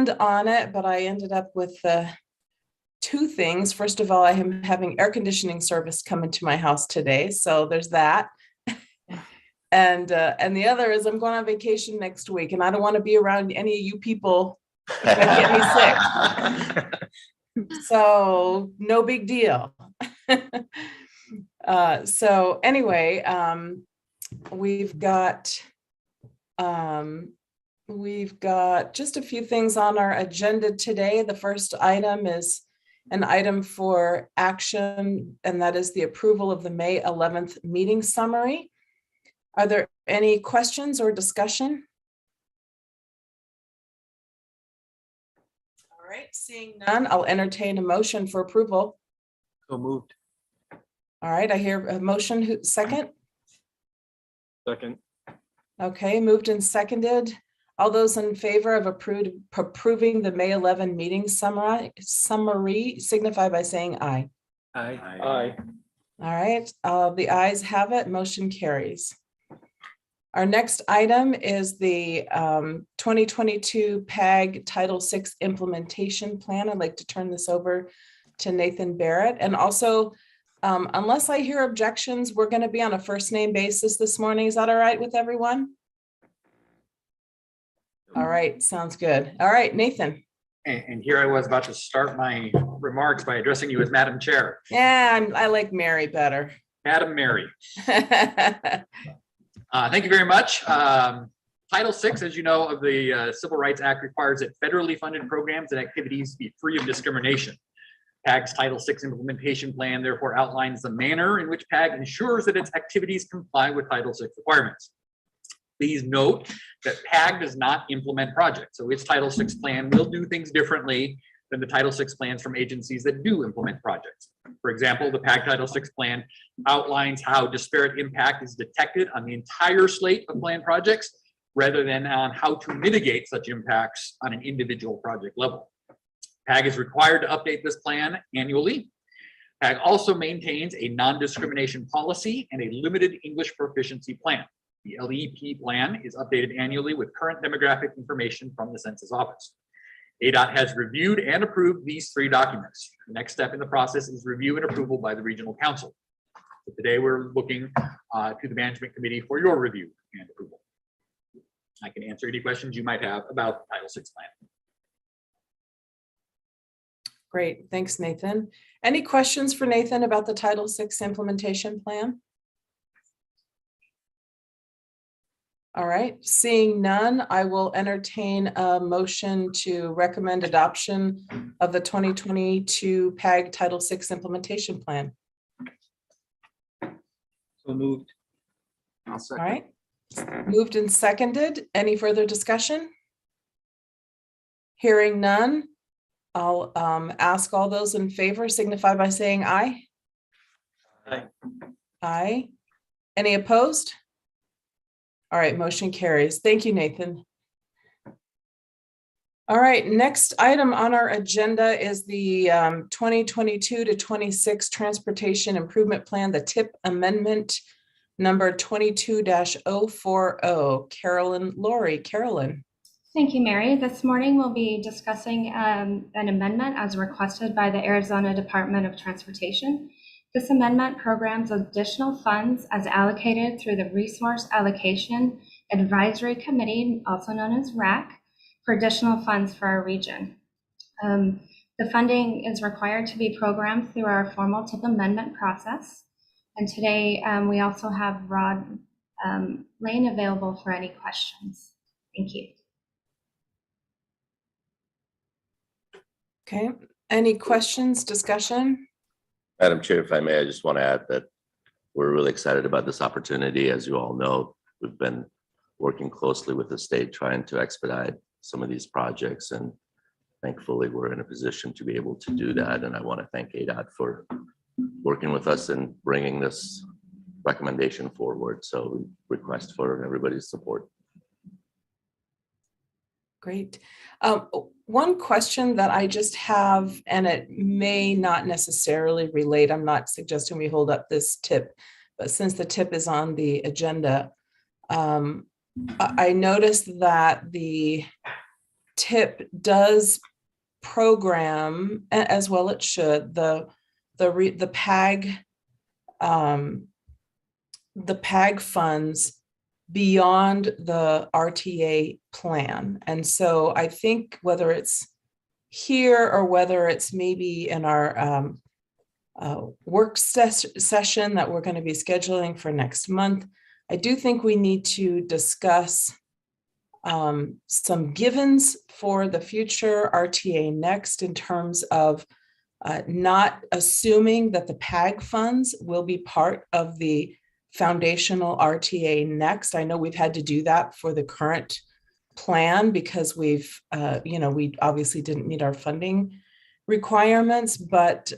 planned on it, but I ended up with two things. First of all, I am having air conditioning service come into my house today, so there's that. And the other is I'm going on vacation next week, and I don't want to be around any of you people that get me sick. So no big deal. So anyway, we've got just a few things on our agenda today. The first item is an item for action, and that is the approval of the May 11th meeting summary. Are there any questions or discussion? All right, seeing none, I'll entertain a motion for approval. So moved. All right, I hear a motion. Second? Second. Okay, moved and seconded. All those in favor of approving the May 11 meeting summary signify by saying aye. Aye. Aye. All right, the ayes have it, motion carries. Our next item is the 2022 PAG Title VI Implementation Plan. I'd like to turn this over to Nathan Barrett. And also, unless I hear objections, we're going to be on a first name basis this morning. Is that all right with everyone? All right, sounds good. All right, Nathan. And here I was about to start my remarks by addressing you as Madam Chair. Yeah, I like Mary better. Madam Mary. Thank you very much. Title VI, as you know, of the Civil Rights Act requires that federally funded programs and activities be free of discrimination. PAG's Title VI implementation plan therefore outlines the manner in which PAG ensures that its activities comply with Title VI requirements. Please note that PAG does not implement projects, so its Title VI plan will do things differently than the Title VI plans from agencies that do implement projects. For example, the PAG Title VI plan outlines how disparate impact is detected on the entire slate of planned projects, rather than on how to mitigate such impacts on an individual project level. PAG is required to update this plan annually. PAG also maintains a non-discrimination policy and a limited English proficiency plan. The LEP plan is updated annually with current demographic information from the Census Office. ADOT has reviewed and approved these three documents. The next step in the process is review and approval by the Regional Council. So today we're looking to the Management Committee for your review and approval. I can answer any questions you might have about the Title VI plan. Great, thanks, Nathan. Any questions for Nathan about the Title VI implementation plan? All right, seeing none, I will entertain a motion to recommend adoption of the 2022 PAG Title VI implementation plan. So moved. I'll All second. right, moved and seconded. Any further discussion? Hearing none, I'll ask all those in favor signify by saying aye. Aye. Aye. Any opposed? All right, motion carries. Thank you, Nathan. All right, next item on our agenda is the 2022 to 26 Transportation Improvement Plan, the TIP Amendment number 22-040. Carolyn Laurie. Carolyn. Thank you, Mary. This morning we'll be discussing an amendment as requested by the Arizona Department of Transportation. This amendment programs additional funds as allocated through the Resource Allocation Advisory Committee, also known as RAC, for additional funds for our region. The funding is required to be programmed through our formal TIP amendment process. And today we also have Rod Lane available for any questions. Thank you. Okay, any questions, discussion? Madam Chair, if I may, I just want to add that we're really excited about this opportunity. As you all know, we've been working closely with the state trying to expedite some of these projects, and thankfully we're in a position to be able to do that. And I want to thank ADOT for working with us and bringing this recommendation forward. So we request for everybody's support. Great. One question that I just have, and it may not necessarily relate, I'm not suggesting we hold up this tip, but since the tip is on the agenda, I noticed that the TIP does program, as well it should, the PAG, the PAG funds beyond the RTA plan. And so I think whether it's here or whether it's maybe in our work session that we're going to be scheduling for next month, I do think we need to discuss some givens for the future RTA Next in terms of not assuming that the PAG funds will be part of the foundational RTA Next. I know we've had to do that for the current plan because we've, we obviously didn't meet our funding requirements, but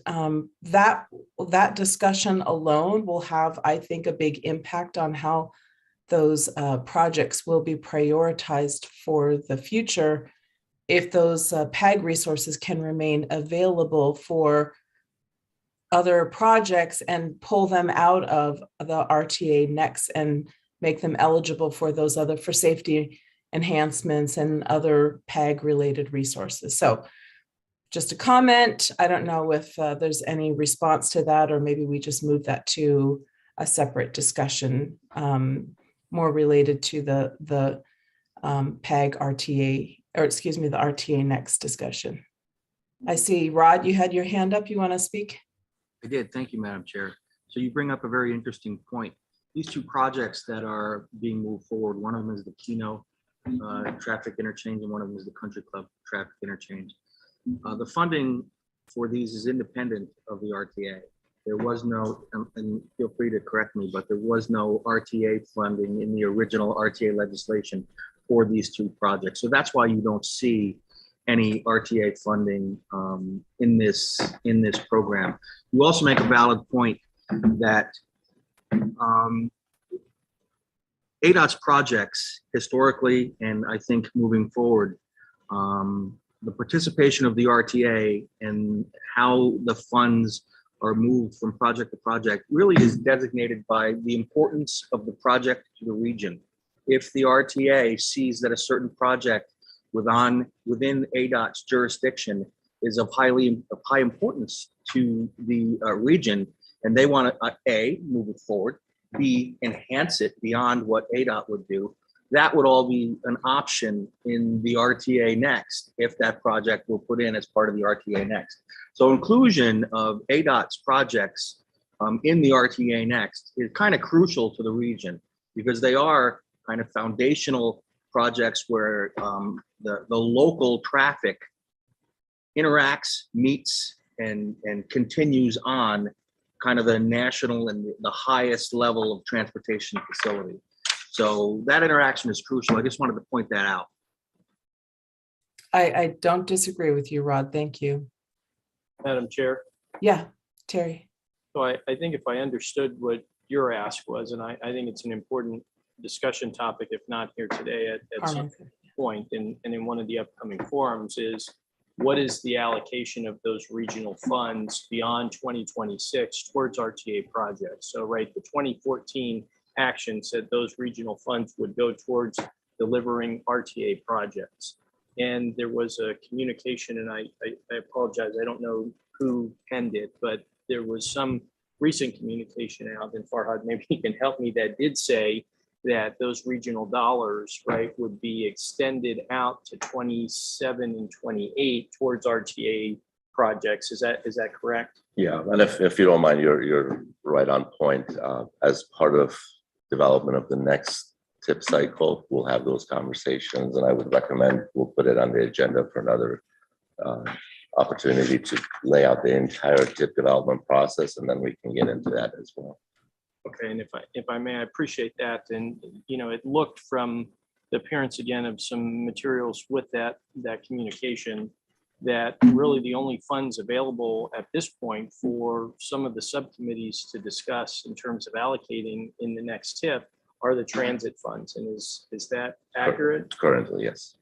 that discussion alone will have, I think, a big impact on how those projects will be prioritized for the future if those PAG resources can remain available for other projects and pull them out of the RTA Next and make them eligible for those other, for safety enhancements and other PAG related resources. So just a comment. I don't know if there's any response to that, or maybe we just move that to a separate discussion more related to the PAG RTA, or excuse me, the RTA Next discussion. I see, Rod, you had your hand up. You want to speak? I did. Thank you, Madam Chair. So you bring up a very interesting point. These two projects that are being moved forward, one of them is the Keno traffic interchange and one of them is the Country Club traffic interchange. The funding for these is independent of the RTA. There was no, and feel free to correct me, but there was no RTA funding in the original RTA legislation for these two projects. So that's why you don't see any RTA funding in this program. You also make a valid point that ADOT's projects historically, and I think moving forward, the participation of the RTA and how the funds are moved from project to project really is designated by the importance of the project to the region. If the RTA sees that a certain project within ADOT's jurisdiction is of high importance to the region, and they want to A, move it forward, B, enhance it beyond what ADOT would do, that would all be an option in the RTA Next if that project were put in as part of the RTA Next. So inclusion of ADOT's projects in the RTA Next is kind of crucial to the region because they are kind of foundational projects where the local traffic interacts, meets, and continues on kind of the national and the highest level of transportation facility. So that interaction is crucial. I just wanted to point that out. I don't disagree with you, Rod. Thank you. Madam Chair. Yeah, Terry. So I think if I understood what your ask was, and I think it's an important discussion topic, if not here today at some point in one of the upcoming forums, is what is the allocation of those regional funds beyond 2026 towards RTA projects? So right, the 2014 action said those regional funds would go towards delivering RTA projects. And there was a communication, and I apologize, I don't know who penned it, but there was some recent communication out, and Farhad, maybe you can help me, that did say that those regional dollars, right, would be extended out to 27 and 28 towards RTA projects. Is that correct? Yeah, and if you don't mind, you're right on point. As part of development of the next TIP cycle, we'll have those conversations, and I would recommend we'll put it on the agenda for another opportunity to lay out the entire TIP development process, and then we can get into that as well. Okay, and if I may, I appreciate that. And it looked from the appearance again of some materials with that communication that really the only funds available at this point for some of the subcommittees to discuss in terms of allocating in the next TIP are the transit funds. And is that accurate? Currently, yes.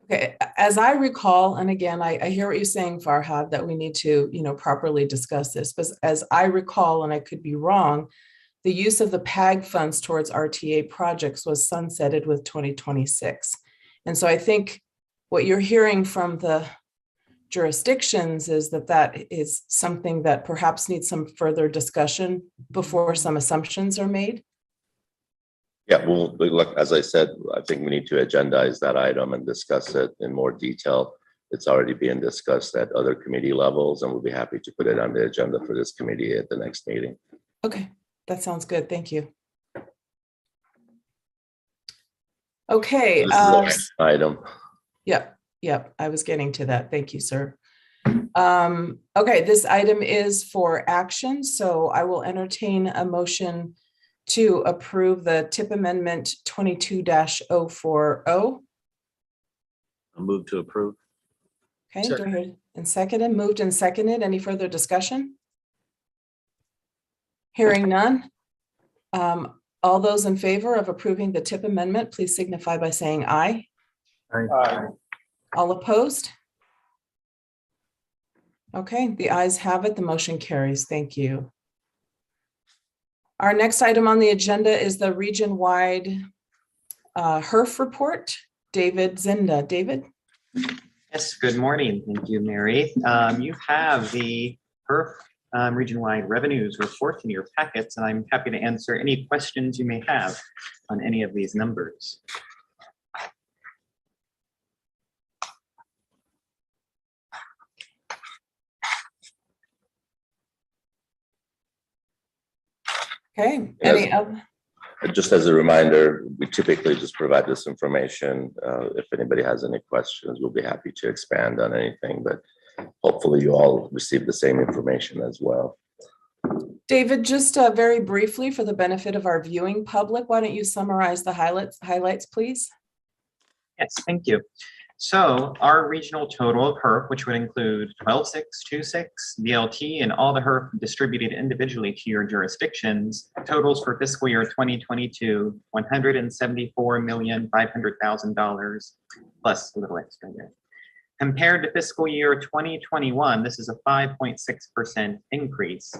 Okay, as I recall, and again, I hear what you're saying, Farhad, that we need to, properly discuss this, but as I recall, and I could be wrong, the use of the PAG funds towards RTA projects was sunsetted with 2026. And so I think what you're hearing from the jurisdictions is that that is something that perhaps needs some further discussion before some assumptions are made. Yeah, well, look, as I said, I think we need to agendize that item and discuss it in more detail. It's already being discussed at other committee levels, and we'll be happy to put it on the agenda for this committee at the next meeting. Okay, that sounds good. Thank you. Okay. This is the next item. Yep, I was getting to that. Thank you, sir. Okay, this item is for action, so I will entertain a motion to approve the tip amendment 22-040. I'll move to approve. Okay, go ahead and seconded, moved and seconded. Any further discussion? Hearing none. All those in favor of approving the tip amendment, please signify by saying aye. Aye. All opposed? Okay, the ayes have it. The motion carries. Thank you. Our next item on the agenda is the region-wide Herf report. David Zinda. David? Yes, good morning. Thank you, Mary. You have the Herf region-wide revenues report in your packets, and I'm happy to answer any questions you may have on any of these numbers. Okay, Yes. any other? Just as a reminder, we typically just provide this information. If anybody has any questions, we'll be happy to expand on anything, but hopefully you all receive the same information as well. David, just very briefly for the benefit of our viewing public, why don't you summarize the highlights, please? Yes, thank you. So our regional total of Herf, which would include 12.6, 2.6, BLT, and all the Herf distributed individually to your jurisdictions, totals for fiscal year 2022, $174,500,000 plus a little extra there. Compared to fiscal year 2021, this is a 5.6% increase.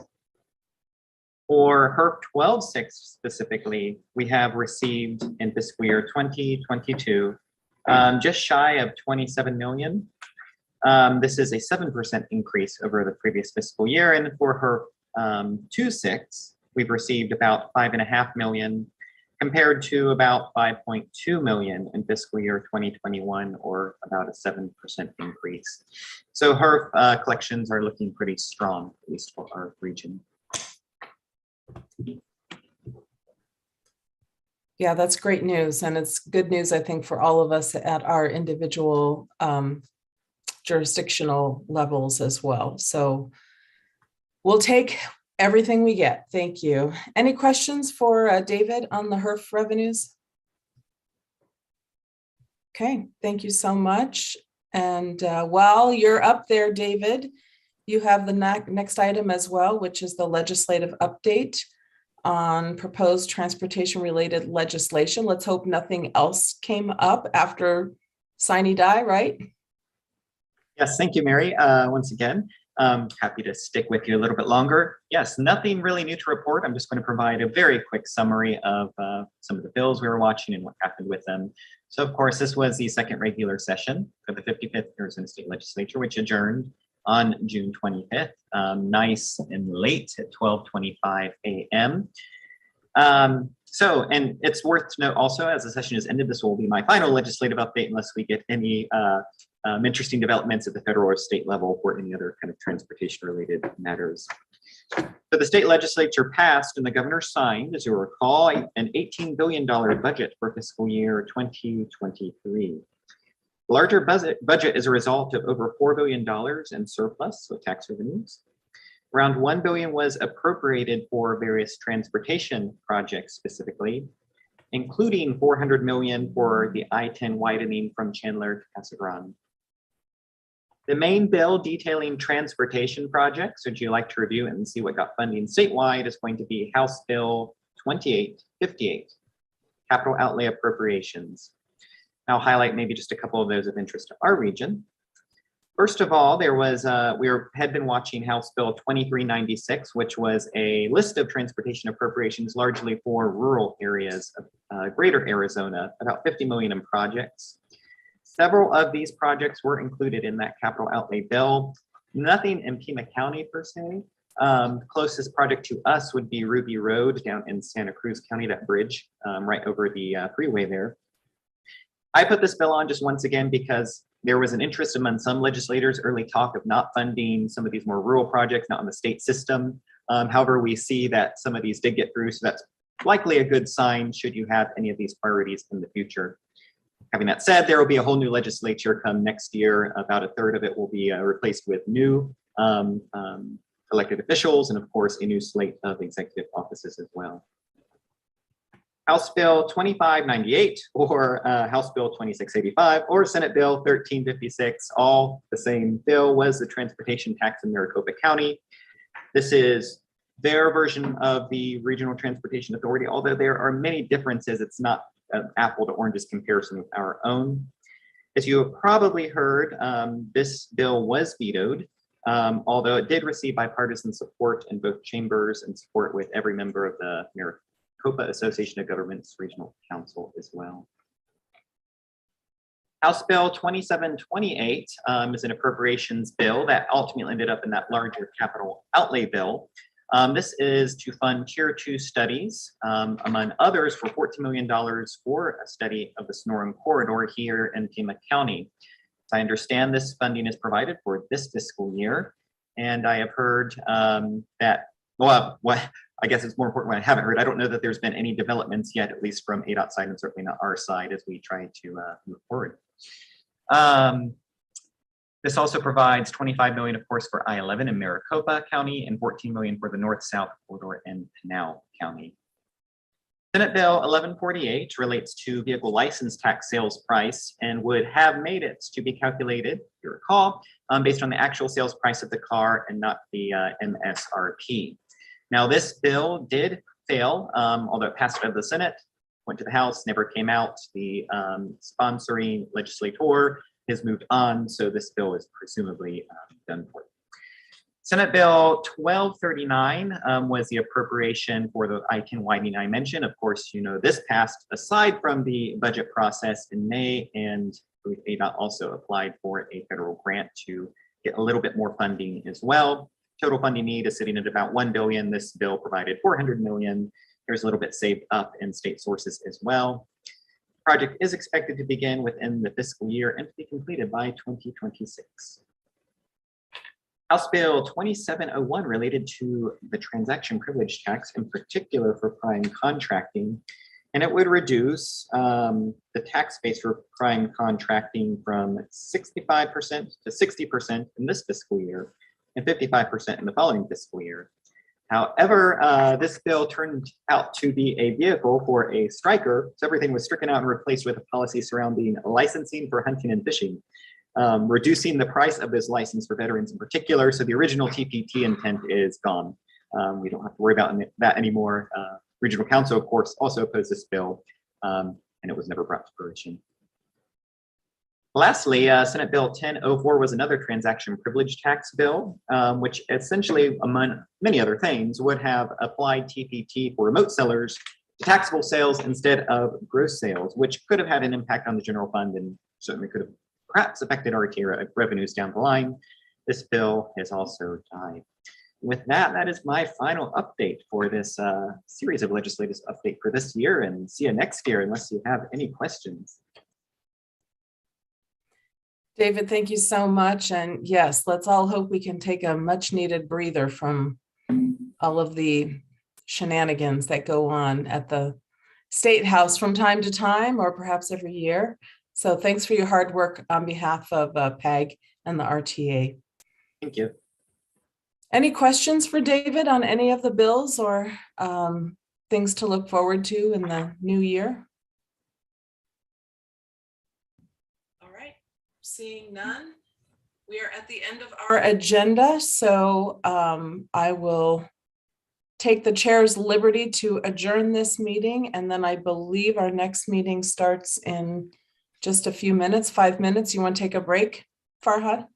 For Herf 12.6 specifically, we have received in fiscal year 2022 just shy of 27 million. This is a 7% increase over the previous fiscal year. And for Herf 2.6, we've received about 5.5 million compared to about 5.2 million in fiscal year 2021, or about a 7% increase. So Herf collections are looking pretty strong, at least for our region. Yeah, that's great news. And it's good news, I think, for all of us at our individual jurisdictional levels as well. So we'll take everything we get. Thank you. Any questions for David on the Herf revenues? Okay, thank you so much. And while you're up there, David, you have the next item as well, which is the legislative update on proposed transportation-related legislation. Let's hope nothing else came up after sine die, right? Yes, thank you, Mary. Once again, happy to stick with you a little bit longer. Yes, nothing really new to report. I'm just going to provide a very quick summary of some of the bills we were watching and what happened with them. So, of course, this was the second regular session for the 55th Arizona State Legislature, which adjourned on June 25th, nice and late at 12:25 a.m. And it's worth to note also, as the session has ended, this will be my final legislative update unless we get any interesting developments at the federal or state level or any other kind of transportation related matters. So the state legislature passed and the governor signed, as you'll recall, an $18 billion budget for fiscal year 2023. The larger budget is a result of over $4 billion in surplus with tax revenues. Around $1 billion was appropriated for various transportation projects specifically, including $400 million for the I-10 widening from Chandler to Casa Grande. The main bill detailing transportation projects, which you like to review and see what got funding statewide, is going to be House Bill 2858, Capital Outlay Appropriations. I'll highlight maybe just a couple of those of interest to our region. First of all, there was had been watching House Bill 2396, which was a list of transportation appropriations largely for rural areas of greater Arizona, about 50 million in projects. Several of these projects were included in that capital outlay bill. Nothing in Pima County per se. Closest project to us would be Ruby Road down in Santa Cruz County, that bridge right over the freeway there. I put this bill on just once again because there was an interest among some legislators, early talk of not funding some of these more rural projects, not on the state system. However, we see that some of these did get through, so that's likely a good sign should you have any of these priorities in the future. Having that said, there will be a whole new legislature come next year. About a third of it will be replaced with new elected officials, and of course, a new slate of executive offices as well. House Bill 2598 or House Bill 2685 or Senate Bill 1356, all the same bill, was the transportation tax in Maricopa County. This is their version of the Regional Transportation Authority, although there are many differences. It's not an apple to oranges comparison with our own. As you have probably heard, this bill was vetoed, although it did receive bipartisan support in both chambers and support with every member of the Maricopa Association of Governments Regional Council as well. House Bill 2728 is an appropriations bill that ultimately ended up in that larger capital outlay bill. This is to fund Tier 2 studies, among others, for $14 million for a study of the Sonoran Corridor here in Pima County. As I understand, this funding is provided for this fiscal year, and I have heard that, well, what I guess it's more important what I haven't heard. I don't know that there's been any developments yet, at least from ADOT side and certainly not our side as we try to move forward. This also provides $25 million, of course, for I-11 in Maricopa County and $14 million for the North-South Corridor in Pinal County. Senate Bill 1148 relates to vehicle license tax sales price and would have made it to be calculated, if you recall, based on the actual sales price of the car and not the MSRP. Now, this bill did fail, although it passed out of the Senate, went to the House, never came out. The sponsoring legislator has moved on, so this bill is presumably done for. Senate Bill 1239 was the appropriation for the I-10 widening I mentioned. Of course, you know, this passed aside from the budget process in May, and ADOT also applied for a federal grant to get a little bit more funding as well. Total funding need is sitting at about $1 billion. This bill provided $400 million. There's a little bit saved up in state sources as well. Project is expected to begin within the fiscal year and to be completed by 2026. House Bill 2701 related to the transaction privilege tax, in particular for prime contracting, and it would reduce the tax base for prime contracting from 65% to 60% in this fiscal year and 55% in the following fiscal year. However, this bill turned out to be a vehicle for a striker, so everything was stricken out and replaced with a policy surrounding licensing for hunting and fishing, reducing the price of this license for veterans in particular. So the original TPT intent is gone. We don't have to worry about that anymore. Regional Council, of course, also opposed this bill, and it was never brought to fruition. Lastly, Senate Bill 1004 was another transaction privilege tax bill, which essentially, among many other things, would have applied TPT for remote sellers to taxable sales instead of gross sales, which could have had an impact on the general fund and certainly could have perhaps affected RTA revenues down the line. This bill has also died. With that, that is my final update for this series of legislative update for this year, and see you next year unless you have any questions. David, thank you so much. And yes, let's all hope we can take a much needed breather from all of the shenanigans that go on at the State House from time to time, or perhaps every year. So thanks for your hard work on behalf of PAG and the RTA. Thank you. Any questions for David on any of the bills or things to look forward to in the new year? All right, seeing none, we are at the end of our agenda. So I will take the chair's liberty to adjourn this meeting. And then I believe our next meeting starts in just a few minutes, 5 minutes. You want to take a break, Farhad?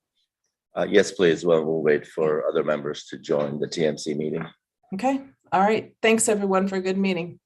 Yes, please. Well, we'll wait for other members to join the TMC meeting. Okay. All right. Thanks, everyone, for a good meeting.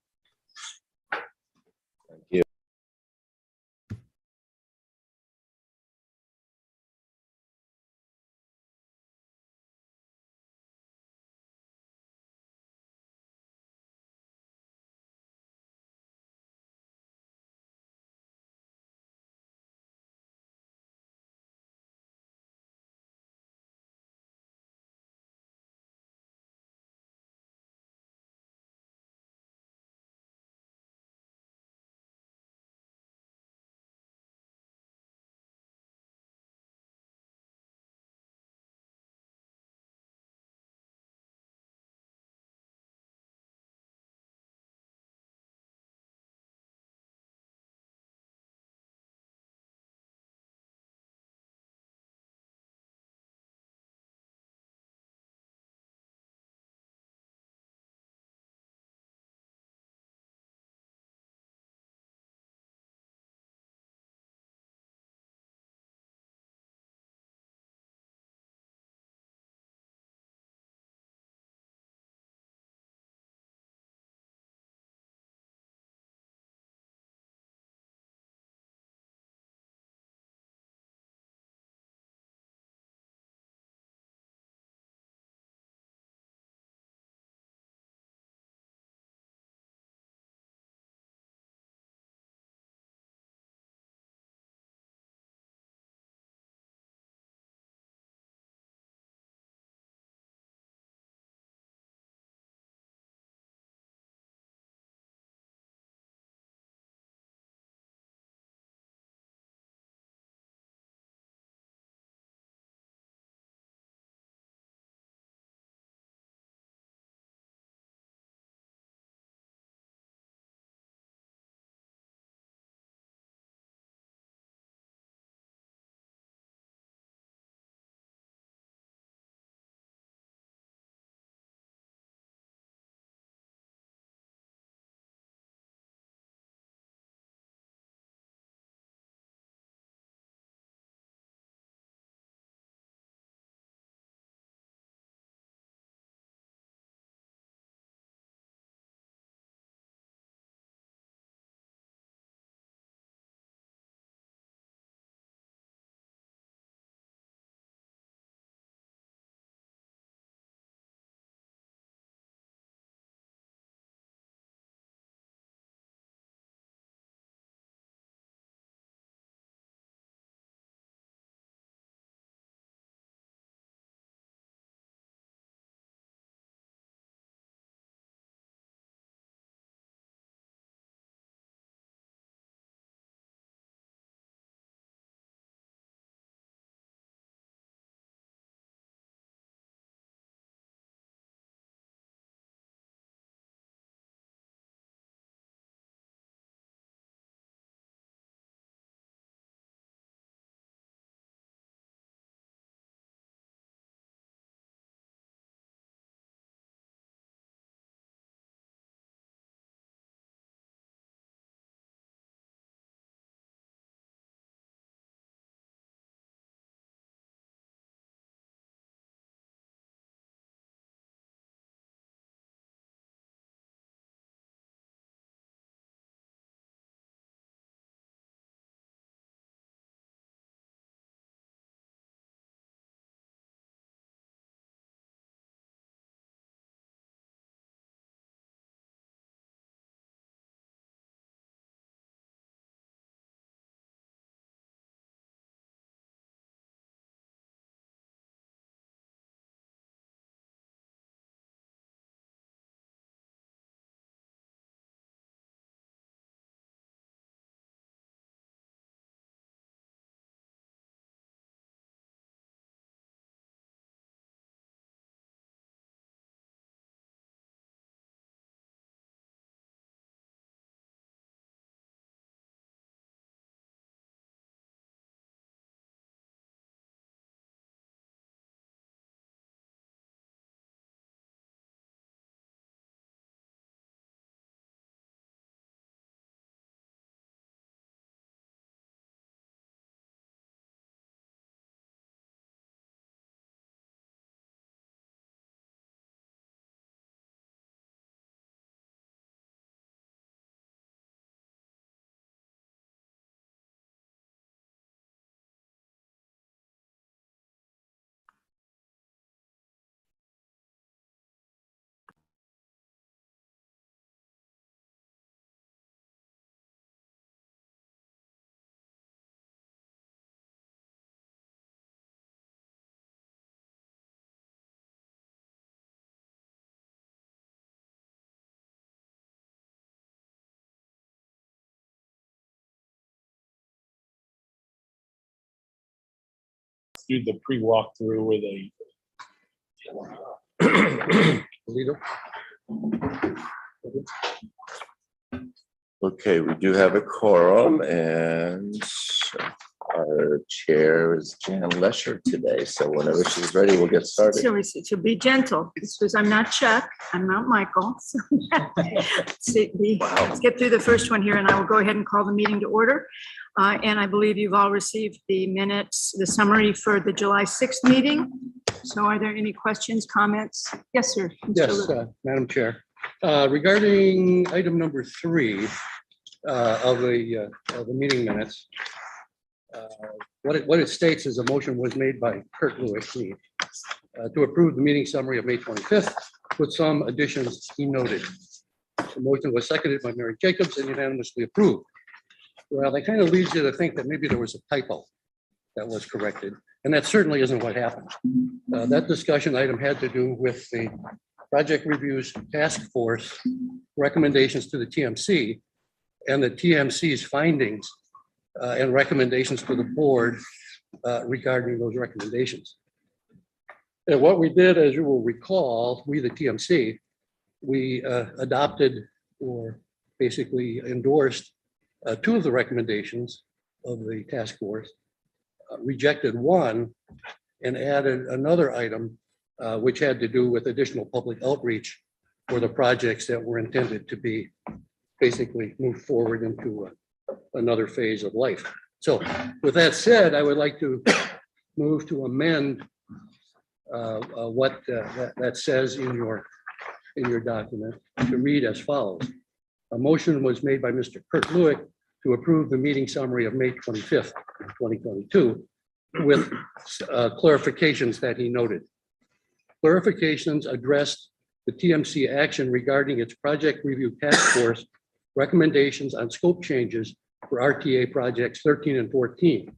do the pre-walkthrough with a leader. Okay, we do have a quorum and our chair is Jan Lesher today. So whenever she's ready, we'll get started. So be gentle. This was, I'm not Chuck, I'm not Michael. So let's get through the first one here and I will go ahead and call the meeting to order. And I believe you've all received the minutes, the summary for the July 6th meeting. So are there any questions, comments? Yes, sir. Mr. Yes, Little. Madam Chair. Regarding item number 3 of the meeting minutes, what it states is a motion was made by Kurt Lewis to approve the meeting summary of May 25th with some additions he noted. The motion was seconded by Mary Jacobs and unanimously approved. Well, that kind of leads you to think that maybe there was a typo that was corrected, and that certainly isn't what happened. That discussion item had to do with the project reviews task force recommendations to the TMC and the TMC's findings and recommendations to the board regarding those recommendations. And what we did, as you will recall, we, the TMC, we adopted or basically endorsed 2 of the recommendations of the task force, rejected 1 and added another item which had to do with additional public outreach for the projects that were intended to be basically moved forward into another phase of life. So with that said, I would like to move to amend what that says in your document to read as follows. A motion was made by Mr. Kurt Lewick to approve the meeting summary of May 25th, 2022 with clarifications that he noted. Clarifications addressed the TMC action regarding its project review task force recommendations on scope changes for RTA projects 13 and 14.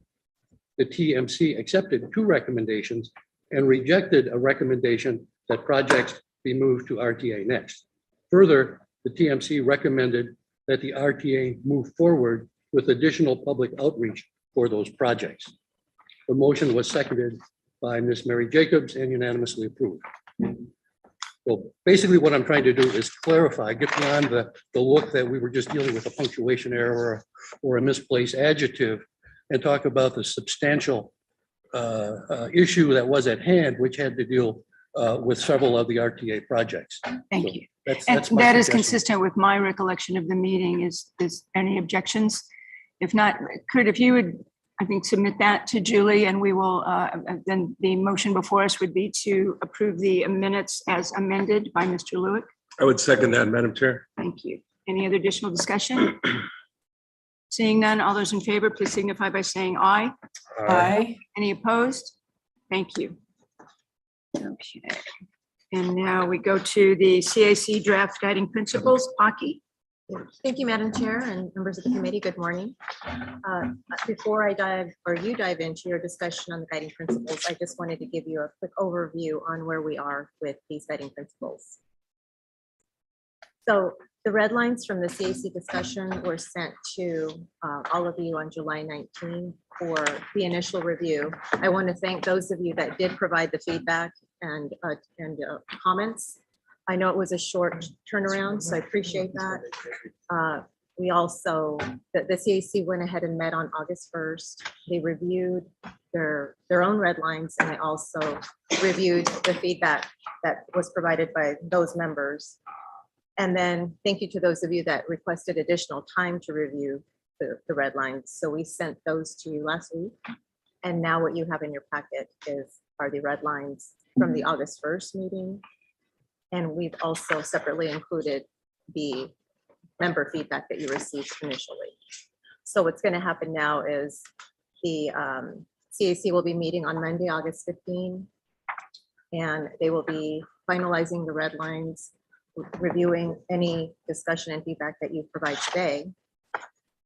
The TMC accepted 2 recommendations and rejected a recommendation that projects be moved to RTA next. Further, the TMC recommended that the RTA move forward with additional public outreach for those projects. The motion was seconded by Ms. Mary Jacobs and unanimously approved. So basically what I'm trying to do is clarify, get beyond the look that we were just dealing with a punctuation error or a misplaced adjective and talk about the substantial issue that was at hand, which had to deal with several of the RTA projects. Thank you. That's And my that is suggestion. consistent with my recollection of the meeting. Is any objections? If not, Kurt, if you would, I think, submit that to Julie and we will, then the motion before us would be to approve the minutes as amended by Mr. Lewick. I would second that, Madam Chair. Thank you. Any other additional discussion? Seeing none, all those in favor, please signify by saying aye. Aye. Any opposed? Thank you. Okay. And now we go to the CAC draft guiding principles. Aki? Thank you, Madam Chair and members of the committee. Good morning. Before you dive into your discussion on the guiding principles, I just wanted to give you a quick overview on where we are with these guiding principles. So the red lines from the CAC discussion were sent to all of you on July 19 for the initial review. I want to thank those of you that did provide the feedback and comments. I know it was a short turnaround, so I appreciate that. We also, the CAC went ahead and met on August 1st. They reviewed their own red lines and they also reviewed the feedback that was provided by those members. And then thank you to those of you that requested additional time to review the red lines. So we sent those to you last week. And now what you have in your packet are the red lines from the August 1st meeting. And we've also separately included the member feedback that you received initially. So what's going to happen now is the CAC will be meeting on Monday, August 15, and they will be finalizing the red lines, reviewing any discussion and feedback that you provide today.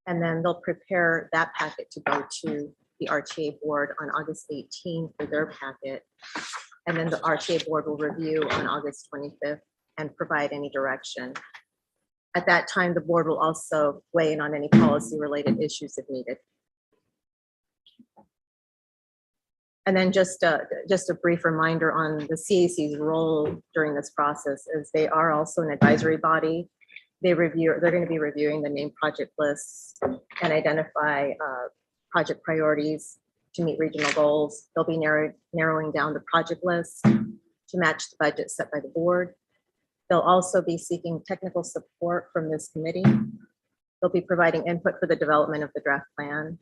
And then they'll prepare that packet to go to the RTA board on August 18 for their packet. And then the RTA board will review on August 25th and provide any direction. At that time, the board will also weigh in on any policy related issues if needed. And then just a brief reminder on the CAC's role during this process is they are also an advisory body. They're going to be reviewing the named project lists and identify project priorities to meet regional goals. They'll be narrowing down the project list to match the budget set by the board. They'll also be seeking technical support from this committee. They'll be providing input for the development of the draft plan,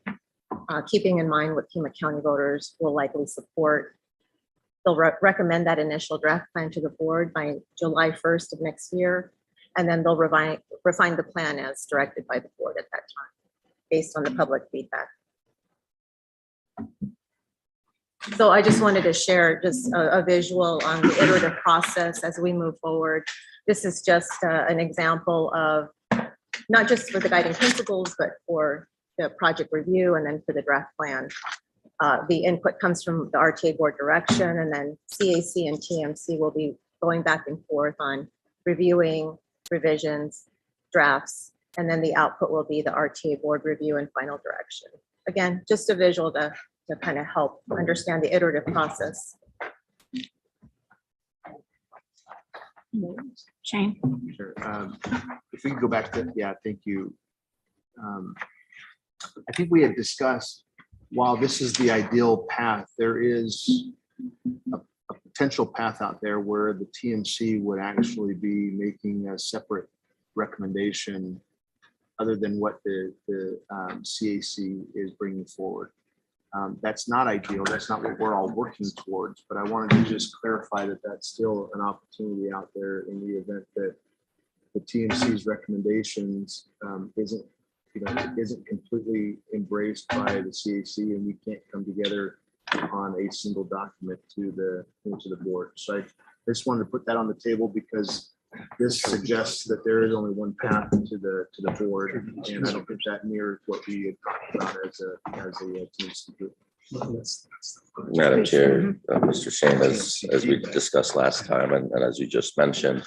keeping in mind what Pima County voters will likely support. They'll recommend that initial draft plan to the board by July 1st of next year, and then they'll refine the plan as directed by the board at that time, based on the public feedback. So I just wanted to share just a visual on the iterative process as we move forward. This is just an example of not just for the guiding principles, but for the project review and then for the draft plan. The input comes from the RTA board direction, and then CAC and TMC will be going back and forth on reviewing revisions, drafts, and then the output will be the RTA board review and final direction. Again, just a visual to kind of help understand the iterative process. Shane? Sure. If we could go back to, yeah, thank you. I think we had discussed, while this is the ideal path, there is a potential path out there where the TMC would actually be making a separate recommendation other than what the CAC is bringing forward. That's not ideal. That's not what we're all working towards, but I wanted to just clarify that that's still an opportunity out there in the event that the TMC's recommendations isn't completely embraced by the CAC, and we can't come together on a single document to the board. So I just wanted to put that on the table because this suggests that there is only one path to the board, and I don't think that mirrors what we had talked about as a TMC group. Madam Chair, Mr. Shane, as we discussed last time, and as you just mentioned,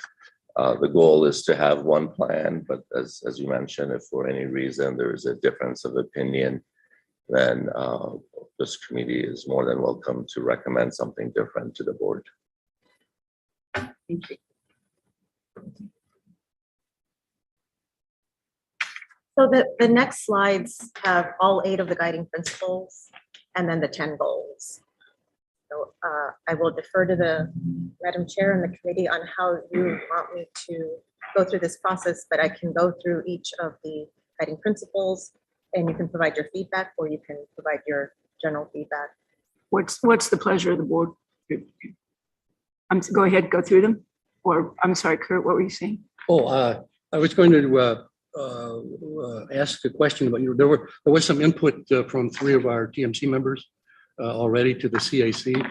the goal is to have one plan, but as you mentioned, if for any reason there is a difference of opinion, then this committee is more than welcome to recommend something different to the board. Thank you. So the next slides have all 8 of the guiding principles and then the 10 goals. So I will defer to the Madam Chair and the committee on how you want me to go through this process, but I can go through each of the guiding principles and you can provide your feedback, or you can provide your general feedback. What's the pleasure of the board? Go ahead, go through them. Or I'm sorry, Kurt, what were you saying? Oh, I was going to ask a question about you. There was some input from 3 of our TMC members already to the CAC,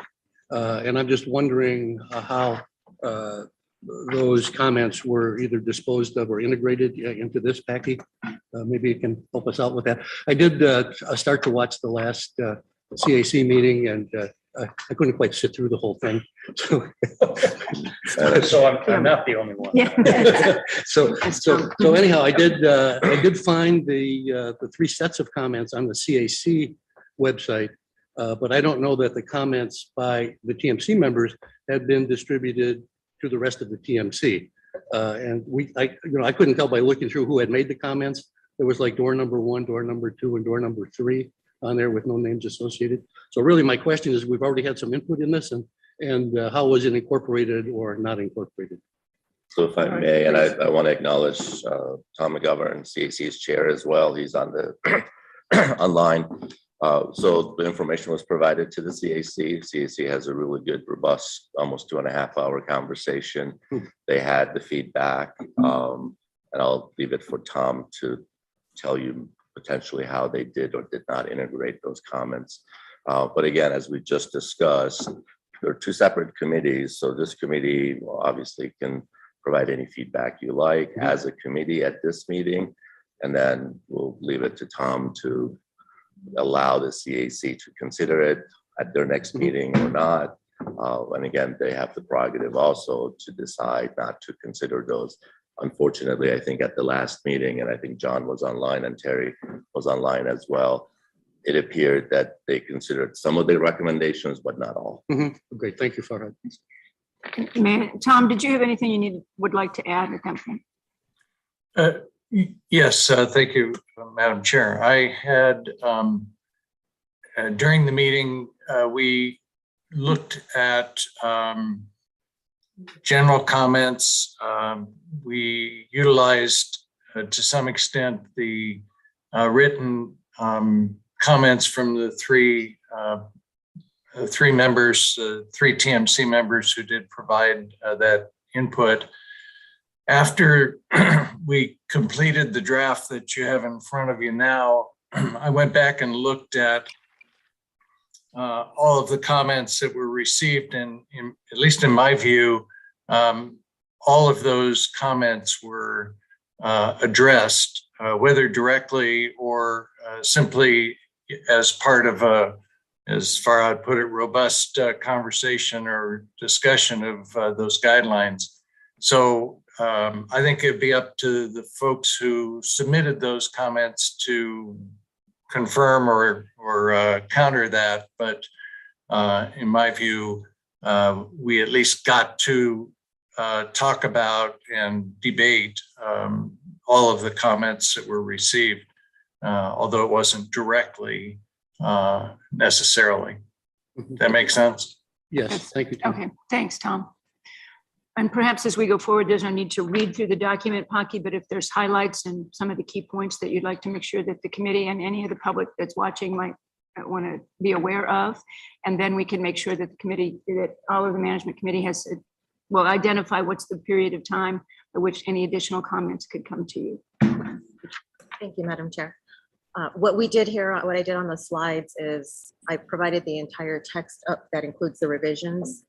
and I'm just wondering how those comments were either disposed of or integrated into this package. Maybe you can help us out with that. I did start to watch the last CAC meeting, and I couldn't quite sit through the whole thing. So I'm not the only one. Yeah. So anyhow, I did find the 3 sets of comments on the CAC website, but I don't know that the comments by the TMC members had been distributed to the rest of the TMC. And I couldn't tell by looking through who had made the comments. There was like door number 1, door number 2, and door number 3 on there with no names associated. So really my question is, we've already had some input in this, and how was it incorporated or not incorporated? So if I may, and I want to acknowledge Tom McGovern, CAC's chair as well. He's on the online. So the information was provided to the CAC. CAC has a really good, robust, almost 2.5-hour conversation. They had the feedback, and I'll leave it for Tom to tell you potentially how they did or did not integrate those comments. But again, as we just discussed, there are 2 separate committees. So this committee obviously can provide any feedback you like as a committee at this meeting, and then we'll leave it to Tom to allow the CAC to consider it at their next meeting or not. And again, they have the prerogative also to decide not to consider those. Unfortunately, I think at the last meeting, and I think John was online and Terry was online as well, it appeared that they considered some of the recommendations, but not all. Great, thank you, Farhad. Tom, did you have anything you would like to add at that point? Yes, thank you, Madam Chair. I had, during the meeting, we looked at general comments. We utilized, to some extent, the written comments from the three members, three TMC members who did provide that input. After we completed the draft that you have in front of you now, I went back and looked at all of the comments that were received, and at least in my view, all of those comments were addressed, whether directly or simply as part of a, as far I'd put it, robust conversation or discussion of those guidelines. So I think it'd be up to the folks who submitted those comments to confirm or counter that. But in my view, we at least got to talk about and debate all of the comments that were received, although it wasn't directly necessarily. That makes sense? Yes, thank you, Tom. Okay, thanks, Tom. And perhaps as we go forward, there's no need to read through the document, Paki, but if there's highlights and some of the key points that you'd like to make sure that the committee and any of the public that's watching might want to be aware of, and then we can make sure that the committee, that all of the management committee has, will identify what's the period of time at which any additional comments could come to you. Thank you, Madam Chair. What we did here, what I did on the slides is I provided the entire text up that includes the revisions.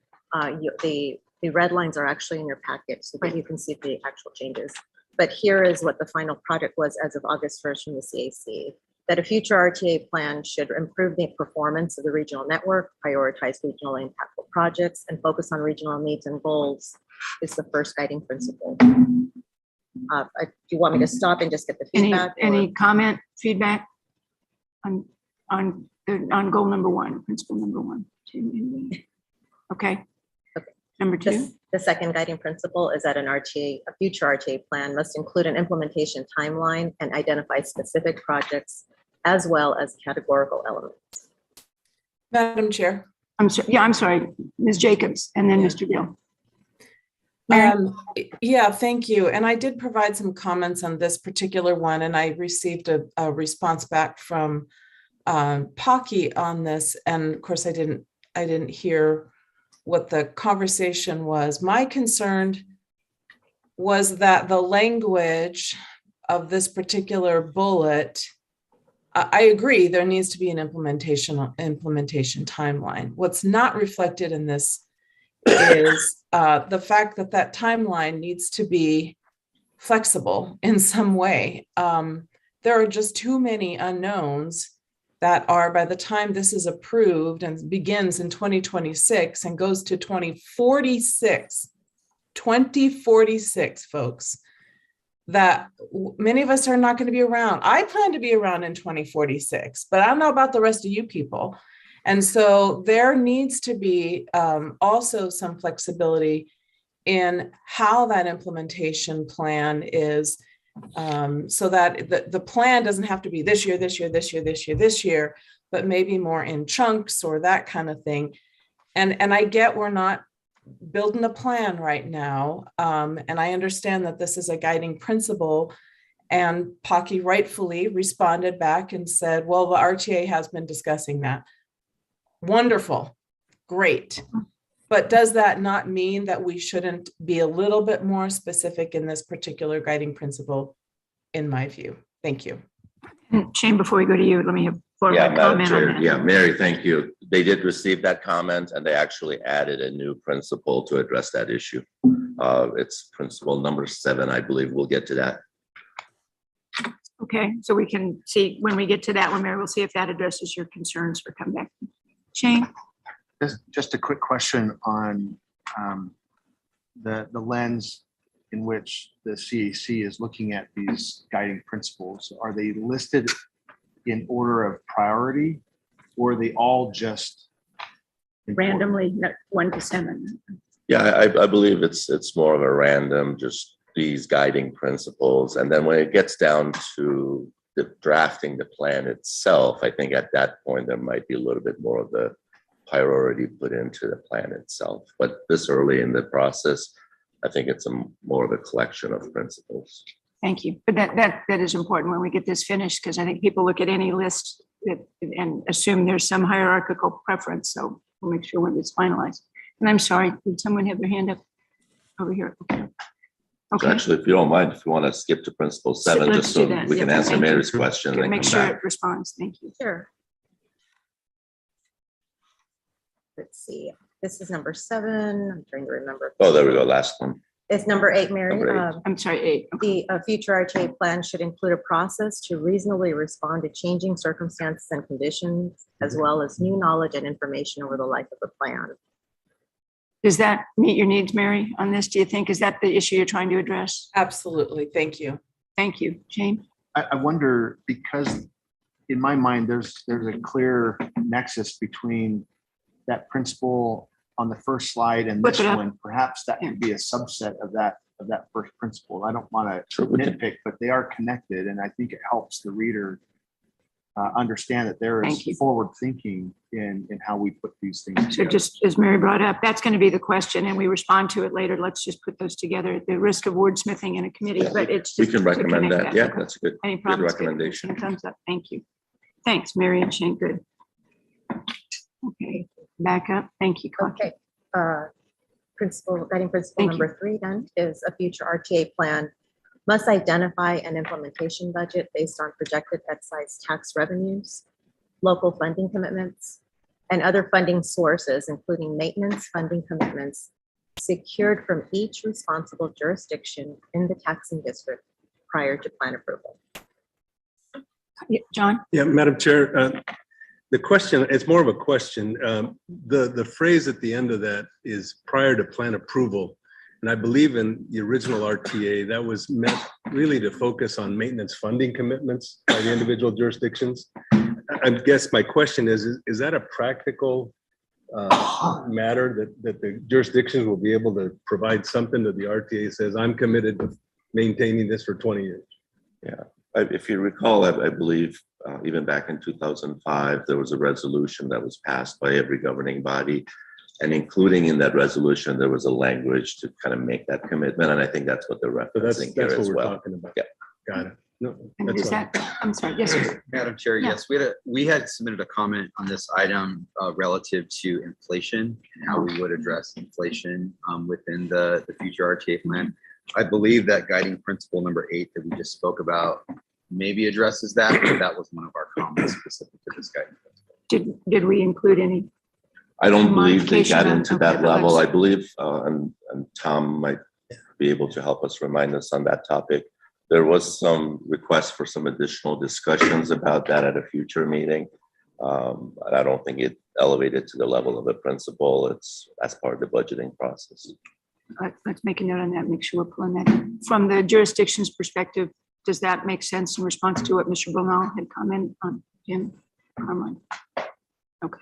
The red lines are actually in your packet so that you can see the actual changes. But here is what the final product was as of August 1st from the CAC. That a future RTA plan should improve the performance of the regional network, prioritize regionally impactful projects, and focus on regional needs and goals is the first guiding principle. Do you want me to stop and just get the feedback? Any comment, feedback on goal number one, principle number one? Okay. Number two. The second guiding principle is that a future RTA plan must include an implementation timeline and identify specific projects as well as categorical elements. Madam Chair. I'm sorry, Ms. Jacobs, and then Mr. Gill. Yeah, thank you. And I did provide some comments on this particular one, and I received a response back from Paki on this. And of course, I didn't hear what the conversation was. My concern was that the language of this particular bullet, I agree there needs to be an implementation timeline. What's not reflected in this is the fact that that timeline needs to be flexible in some way. There are just too many unknowns that are, by the time this is approved and begins in 2026 and goes to 2046, folks, that many of us are not going to be around. I plan to be around in 2046, but I don't know about the rest of you people. And so there needs to be also some flexibility in how that implementation plan is, so that the plan doesn't have to be this year, but maybe more in chunks or that kind of thing. And I get we're not building a plan right now. And I understand that this is a guiding principle. And Paki rightfully responded back and said, well, the RTA has been discussing that. Wonderful, great. But does that not mean that we shouldn't be a little bit more specific in this particular guiding principle, in my view? Thank you. Shane, before we go to you, let me have Madam comment Chair. on that. Yeah, Mary, thank you. They did receive that comment and they actually added a new principle to address that issue. It's principle number 7, I believe. We'll get to that. Okay, so we can see when we get to that one, Mary, we'll see if that addresses your concerns or come back. Shane? Just a quick question on the lens in which the CAC is looking at these guiding principles. Are they listed in order of priority, or are they all just important? Randomly, 1 to 7. Yeah, I believe it's more of a random, just these guiding principles. And then when it gets down to the drafting the plan itself, I think at that point, there might be a little bit more of the priority put into the plan itself. But this early in the process, I think it's more of a collection of principles. Thank you. But that is important when we get this finished, because I think people look at any list and assume there's some hierarchical preference. So we'll make sure when it's finalized. And I'm sorry, did someone have their hand up over here? Okay. So actually, if you don't mind, if you want to skip to principle 7, Let's just so do that. we can Yeah, answer thank you. Mary's question and then Make come sure back. it responds. Thank you. Sure. Let's see, this is number 7. I'm trying to remember. Oh, there we go. Last one. It's number 8, Mary. Number 8. I'm sorry, 8. Okay. The future RTA plan should include a process to reasonably respond to changing circumstances and conditions, as well as new knowledge and information over the life of the plan. Does that meet your needs, Mary, on this? Do you think, is that the issue you're trying to address? Absolutely. Thank you. Thank you. Jane? I wonder, because in my mind, there's a clear nexus between that principle on the first slide and Look this it up. one. Perhaps that could be a subset of that first principle. I don't want to Sure, we can- nitpick, but they are connected, and I think it helps the reader understand that there Thank you. is forward thinking in how we put these things So together. just as Mary brought up, that's going to be the question and we respond to it later. Let's just put those together at the risk of wordsmithing in a committee, but it's. We just can to recommend connect that. Yeah, Okay. that's a good, Any good problems? Good. recommendation. Thumbs up. Thank you. Thanks, Mary and Shane. Good. Okay, back up. Thank you. Courtney. Okay. Guiding principle Thank number 3 then is a future RTA plan must identify an implementation budget based on projected excise tax revenues, local funding commitments, and other funding sources, including maintenance funding commitments secured from each responsible jurisdiction in the taxing district prior to plan approval. Yeah, John? Yeah, Madam Chair, the question, it's more of a question. The phrase at the end of that is prior to plan approval. And I believe in the original RTA, that was meant really to focus on maintenance funding commitments by the individual jurisdictions. I guess my question is that a practical matter that the jurisdictions will be able to provide something that the RTA says, I'm committed to maintaining this for 20 years? Yeah. If you recall, I believe even back in 2005, there was a resolution that was passed by every governing body. And including in that resolution, there was a language to kind of make that commitment. And I think that's what they're So referencing that's here what as we're well. talking about. Yeah. Got it. No, And that's is fine. that, I'm sorry, yes, sir. Madam Chair, Yeah. yes, we had submitted a comment on this item relative to inflation and how we would address inflation within the future RTA plan. I believe that guiding principle number 8 that we just spoke about maybe addresses that, but that was one of our comments specific to this guiding principle. Did we include any? I don't believe they got Modification on- into okay, that but level. let's- I believe, and Tom might be able to help us remind us on that topic. There was some request for some additional discussions about that at a future meeting. And I don't think it elevated to the level of a principle. It's as part of the budgeting process. Let's make a note on that, make sure we're pulling that in. From the jurisdiction's perspective, does that make sense in response to what Mr. Brunel had commented on, Jim Carmine? Okay.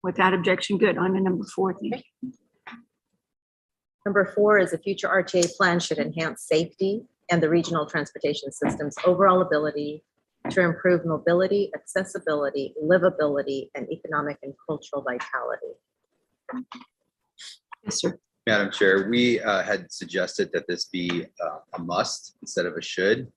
Without objection, good. On to number 4. Thank you. Number 4 is a future RTA plan should enhance safety and the regional transportation system's overall ability to improve mobility, accessibility, livability, and economic and cultural vitality. Yes, sir. Madam Chair, we had suggested that this be a must instead of a should,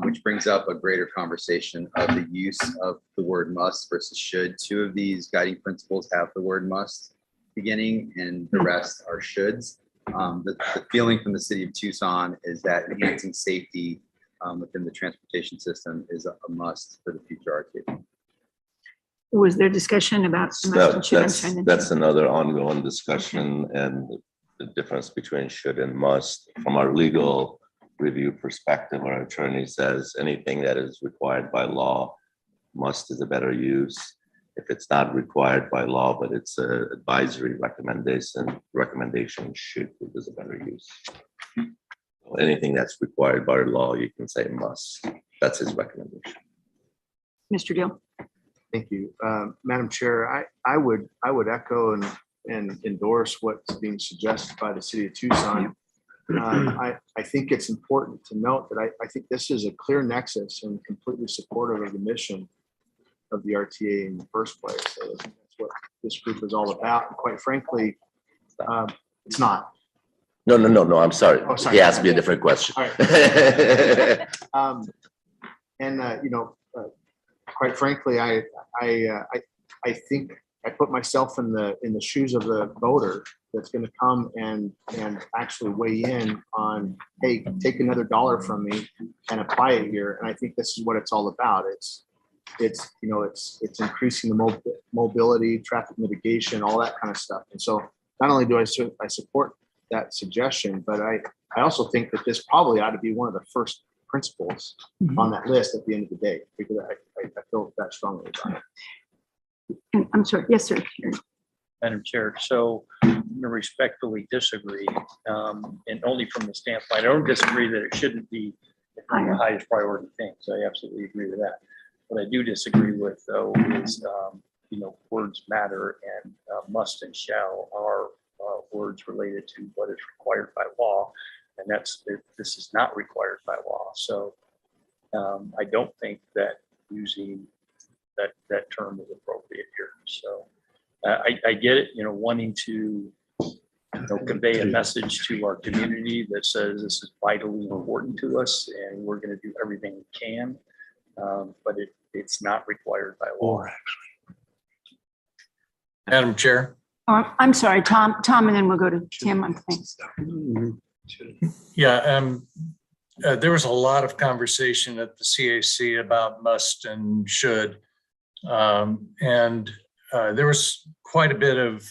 which brings up a greater conversation of the use of the word must versus should. 2 of these guiding principles have the word must beginning and the rest are shoulds. The feeling from the city of Tucson is that enhancing safety within the transportation system is a must for the future RTA. Was there discussion about? must and should? I'm trying to- That's another ongoing discussion, and the difference between should and must. From our legal review perspective, our attorney says anything that is required by law, must is a better use. If it's not required by law, but it's an advisory recommendation should is a better use. Anything that's required by law, you can say must. That's his recommendation. Mr. Gill. Thank you. Madam Chair, I would echo and endorse what's being suggested by the city of Tucson. I think it's important to note that I think this is a clear nexus and completely supportive of the mission of the RTA in the first place. So that's what this group is all about. And quite frankly, it's not. No, I'm sorry. Oh, sorry. He asked me a different question. All right. Quite frankly, I think I put myself in the shoes of the voter that's going to come and actually weigh in on, hey, take another dollar from me and apply it here. And I think this is what it's all about. It's increasing the mobility, traffic mitigation, all that kind of stuff. And so not only do I support that suggestion, but I also think that this probably ought to be one of the first principles on that list at the end of the day, because I feel that strongly about it. And I'm sorry. Yes, sir. Madam Chair, so I'm going to respectfully disagree, and only from the standpoint, I don't disagree that it shouldn't be one of the highest priority things. I absolutely agree with that. What I do disagree with, though, is words matter, and must and shall are words related to what is required by law, and this is not required by law. So I don't think that using that term is appropriate here. So I get it, wanting to convey a message to our community that says this is vitally important to us and we're going to do everything we can, but it's not required by law. Madam Chair. Oh, I'm sorry, Tom, and then we'll go to Tim on things. Yeah, there was a lot of conversation at the CAC about must and should. There was quite a bit of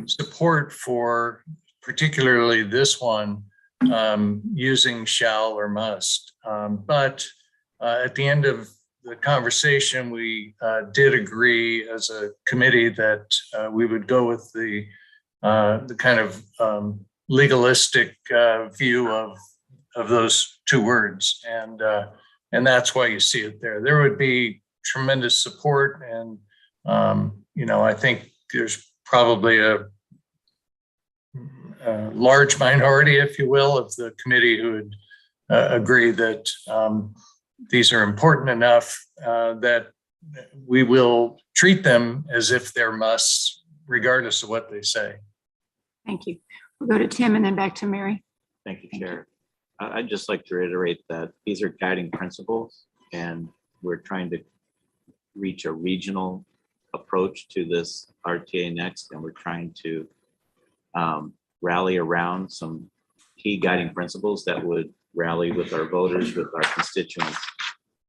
support for particularly this one, using shall or must. But at the end of the conversation, we did agree as a committee that we would go with the kind of legalistic view of those two words. And that's why you see it there. There would be tremendous support. And, I think there's probably a large minority, if you will, of the committee who would agree that these are important enough that we will treat them as if they're musts, regardless of what they say. Thank you. We'll go to Tim and then back to Mary. Thank you, Chair. I'd just like to reiterate that these are guiding principles, and we're trying to reach a regional approach to this RTA Next, and we're trying to rally around some key guiding principles that would rally with our voters, with our constituents.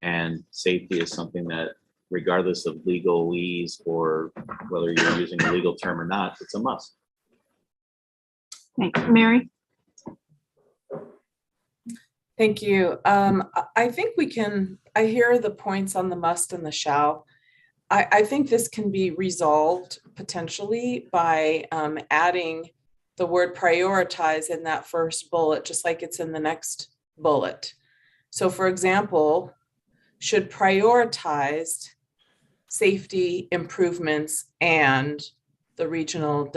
And safety is something that, regardless of legalese or whether you're using a legal term or not, it's a must. Thank you. Mary? Thank you. I think I hear the points on the must and the shall. I think this can be resolved potentially by adding the word prioritize in that first bullet, just like it's in the next bullet. So for example, should prioritize safety improvements and the regional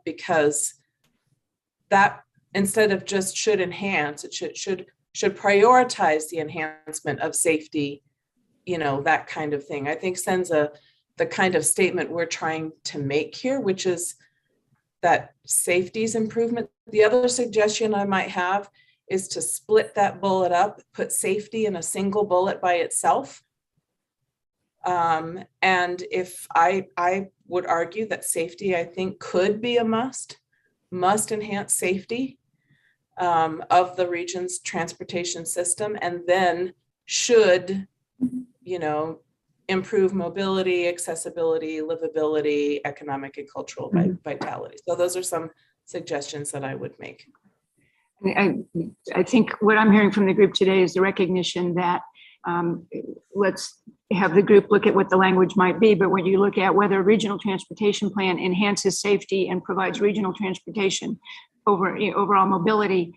because that, instead of just should enhance, it should prioritize the enhancement of safety, that kind of thing. I think sends the kind of statement we're trying to make here, which is that safety's improvement. The other suggestion I might have is to split that bullet up, put safety in a single bullet by itself. And if I would argue that safety, I think, could be a must enhance safety of the region's transportation system, and then should, improve mobility, accessibility, livability, economic and cultural vitality. So those are some suggestions that I would make. I think what I'm hearing from the group today is the recognition that let's have the group look at what the language might be, but when you look at whether a regional transportation plan enhances safety and provides regional transportation over overall mobility,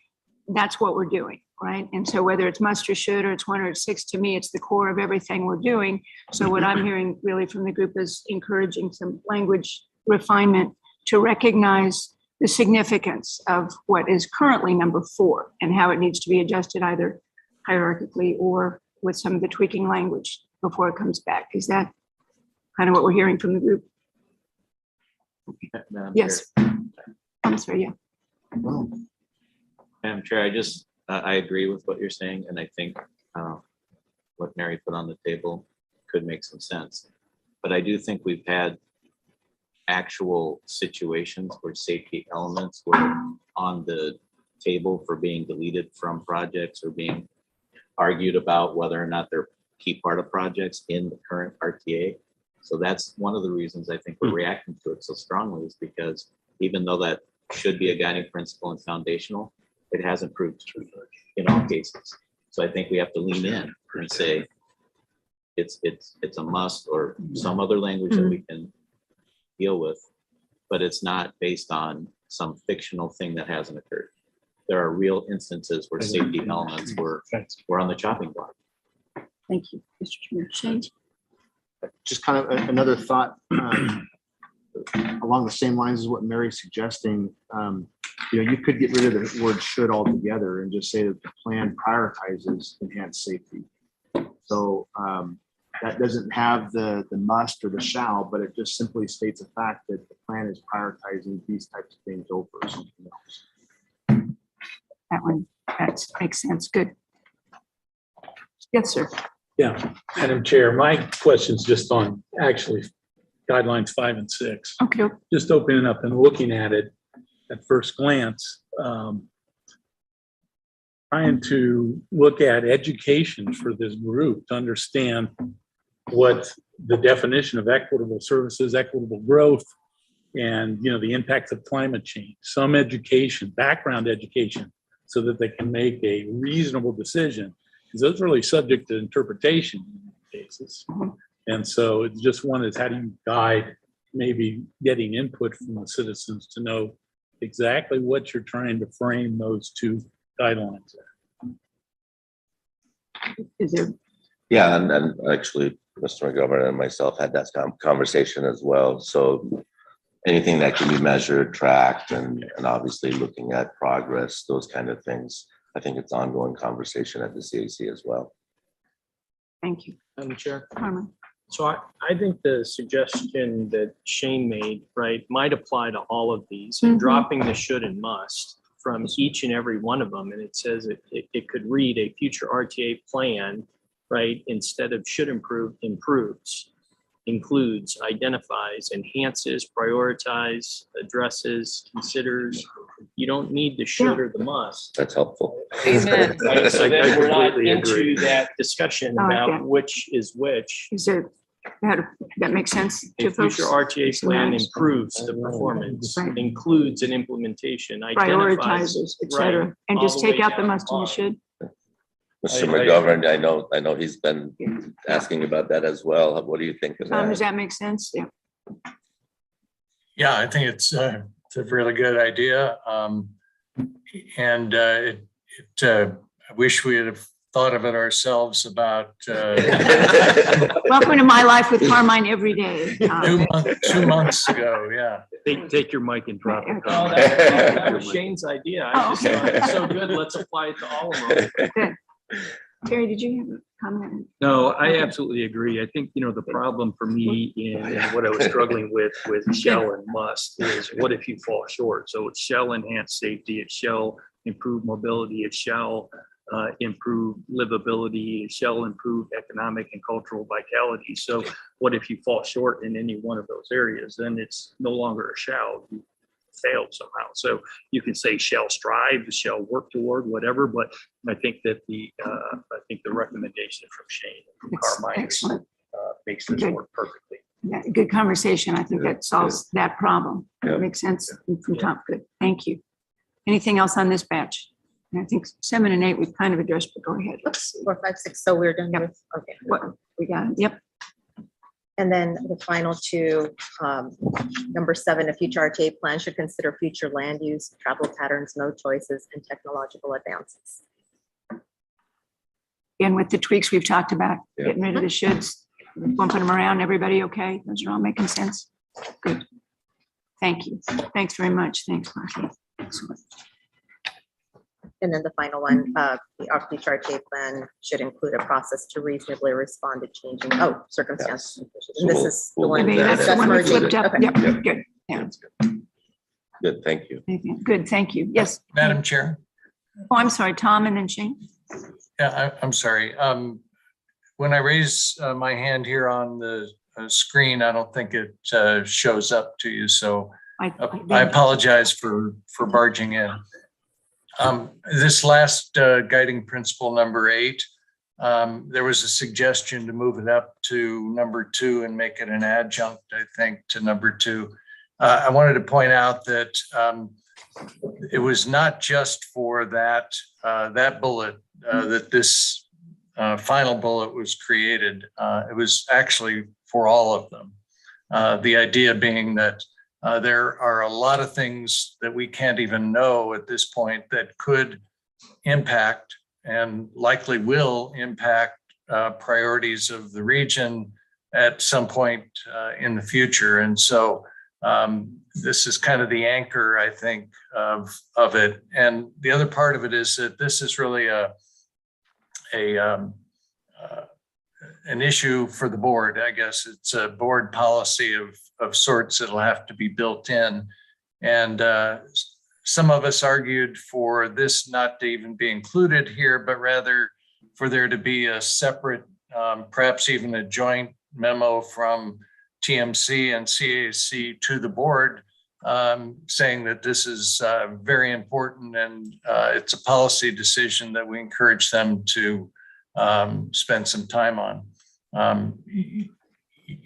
that's what we're doing, right? And so whether it's must or should, or it's 1 or it's 6, to me, it's the core of everything we're doing. So what I'm hearing really from the group is encouraging some language refinement to recognize the significance of what is currently number 4 and how it needs to be adjusted either hierarchically or with some of the tweaking language before it comes back. Is that kind of what we're hearing from the group? Madam Yes. I'm sorry, yeah. Chair. Madam Chair, I agree with what you're saying, and I think what Mary put on the table could make some sense. But I do think we've had actual situations where safety elements were on the table for being deleted from projects or being argued about whether or not they're key part of projects in the current RTA. So that's one of the reasons I think we're reacting to it so strongly, is because even though that should be a guiding principle and foundational, it hasn't proved true in all cases. So I think we have to lean in and say it's a must, or some other language that we can deal with, but it's not based on some fictional thing that hasn't occurred. There are real instances where safety elements were on the chopping block. Thank you, Mr. Chairman. Shane? Just kind of another thought along the same lines as what Mary's suggesting. You could get rid of the word should altogether and just say that the plan prioritizes enhanced safety. So that doesn't have the must or the shall, but it just simply states a fact that the plan is prioritizing these types of things over something else. That makes sense. Good. Yes, sir. Yeah, Madam Chair, my question's just on actually guidelines 5 and 6. Okay. Just opening up and looking at it at first glance, trying to look at education for this group to understand what the definition of equitable services, equitable growth, and the impacts of climate change. Some education, background education, so that they can make a reasonable decision. Because those are really subject to interpretation in many cases. And so it's just one is, how do you guide maybe getting input from the citizens to know exactly what you're trying to frame those 2 guidelines at? Is there? Yeah, and actually, Mr. McGovern and myself had that conversation as well. So anything that can be measured, tracked, and obviously looking at progress, those kind of things, I think it's ongoing conversation at the CAC as well. Thank you. Madam Chair. Carmen. So I think the suggestion that Shane made, right, might apply to all of these, and dropping the should and must from each and every one of them. And it says it could read a future RTA plan, right, instead of should improve, improves, includes, identifies, enhances, prioritize, addresses, considers. You don't need the should or the must. That's helpful. Amen. Right? So then we're not completely agree. into that discussion about which is which. Is there, that makes sense A to folks? future RTA plan Nice. improves the performance, Right. includes an implementation, identifies. Prioritizes, et cetera, right, and all just the take way out the down must and the bottom. should. Mr. McGovern, I know he's been asking about that as well. What do you think of Does that? that make sense? Yeah. Yeah, I think it's a really good idea. I wish we had thought of it ourselves about Welcome to my life with Carmine every day. 2 months ago. Yeah. Take your mic and drop it. Oh, that was Shane's idea. I just thought it's so good. Let's apply it to all of them. Terry, did you have a comment? No, I Okay. absolutely agree. I think, the problem for me in what I was struggling with shall and must is, what if you fall short? So it shall enhance safety, it shall improve mobility, it shall improve livability, it shall improve economic and cultural vitality. So what if you fall short in any one of those areas? Then it's no longer a shall. You failed somehow. So you can say shall strive, shall work toward, whatever. But I think that the recommendation from Shane and from Carmine Excellent. makes this Good. work perfectly. Yeah, good conversation. I think that solves that problem. Yeah. That makes sense from top. Good. Thank you. Anything else on this batch? And I think 7 and 8 we've kind of addressed, but go ahead. Let's see 4, 5, 6. So we're done Yep. with, okay. what we got. Yep. And then the final two, number 7, a future RTA plan should consider future land use, travel patterns, mode choices, and technological advances. And with the tweaks we've talked about, Yeah. getting rid of the shoulds, bumping them around, everybody okay? Those are all making sense? Good. Thank you. Thanks very much. Thanks, Marcy. Excellent. And then the final one, our future RTA plan should include a process to reasonably respond to changing, circumstances. And this is the one. Maybe that's the one we flipped up. Okay. Yep, good. Yeah, Good, thank you. good. Thank you. Yes. Madam Chair. Oh, I'm sorry, Tom, and then Shane. Yeah, I'm sorry. When I raise my hand here on the screen, I don't think it shows up to you. So I apologize for barging in. This last guiding principle, number 8, there was a suggestion to move it up to number 2 and make it an adjunct, I think, to number 2. I wanted to point out that it was not just for that bullet that this final bullet was created. It was actually for all of them. The idea being that there are a lot of things that we can't even know at this point that could impact and likely will impact priorities of the region at some point in the future. And so this is kind of the anchor, I think, of it. And the other part of it is that this is really an issue for the board. I guess it's a board policy of sorts that'll have to be built in. And some of us argued for this not to even be included here, but rather for there to be a separate, perhaps even a joint memo from TMC and CAC to the board, saying that this is very important and it's a policy decision that we encourage them to spend some time on.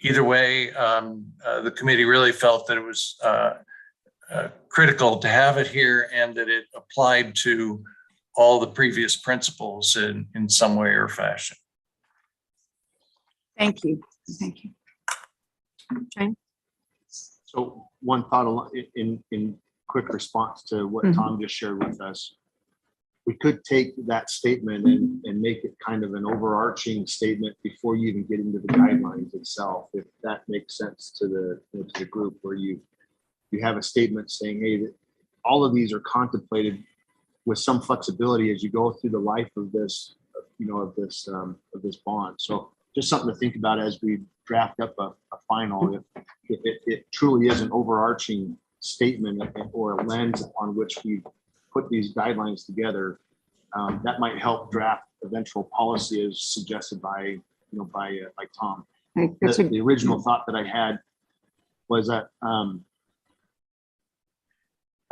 Either way, the committee really felt that it was critical to have it here and that it applied to all the previous principles in some way or fashion. Thank you. Thank you. Shane? So one thought in quick response to what Tom just shared with us. We could take that statement and make it kind of an overarching statement before you even get into the guidelines itself, if that makes sense to the group, where you have a statement saying, hey, all of these are contemplated with some flexibility as you go through the life of this, of this bond. So just something to think about as we draft up a final, if it truly is an overarching statement or a lens on which we put these guidelines together, that might help draft eventual policy as suggested by Tom. The original thought that I had was that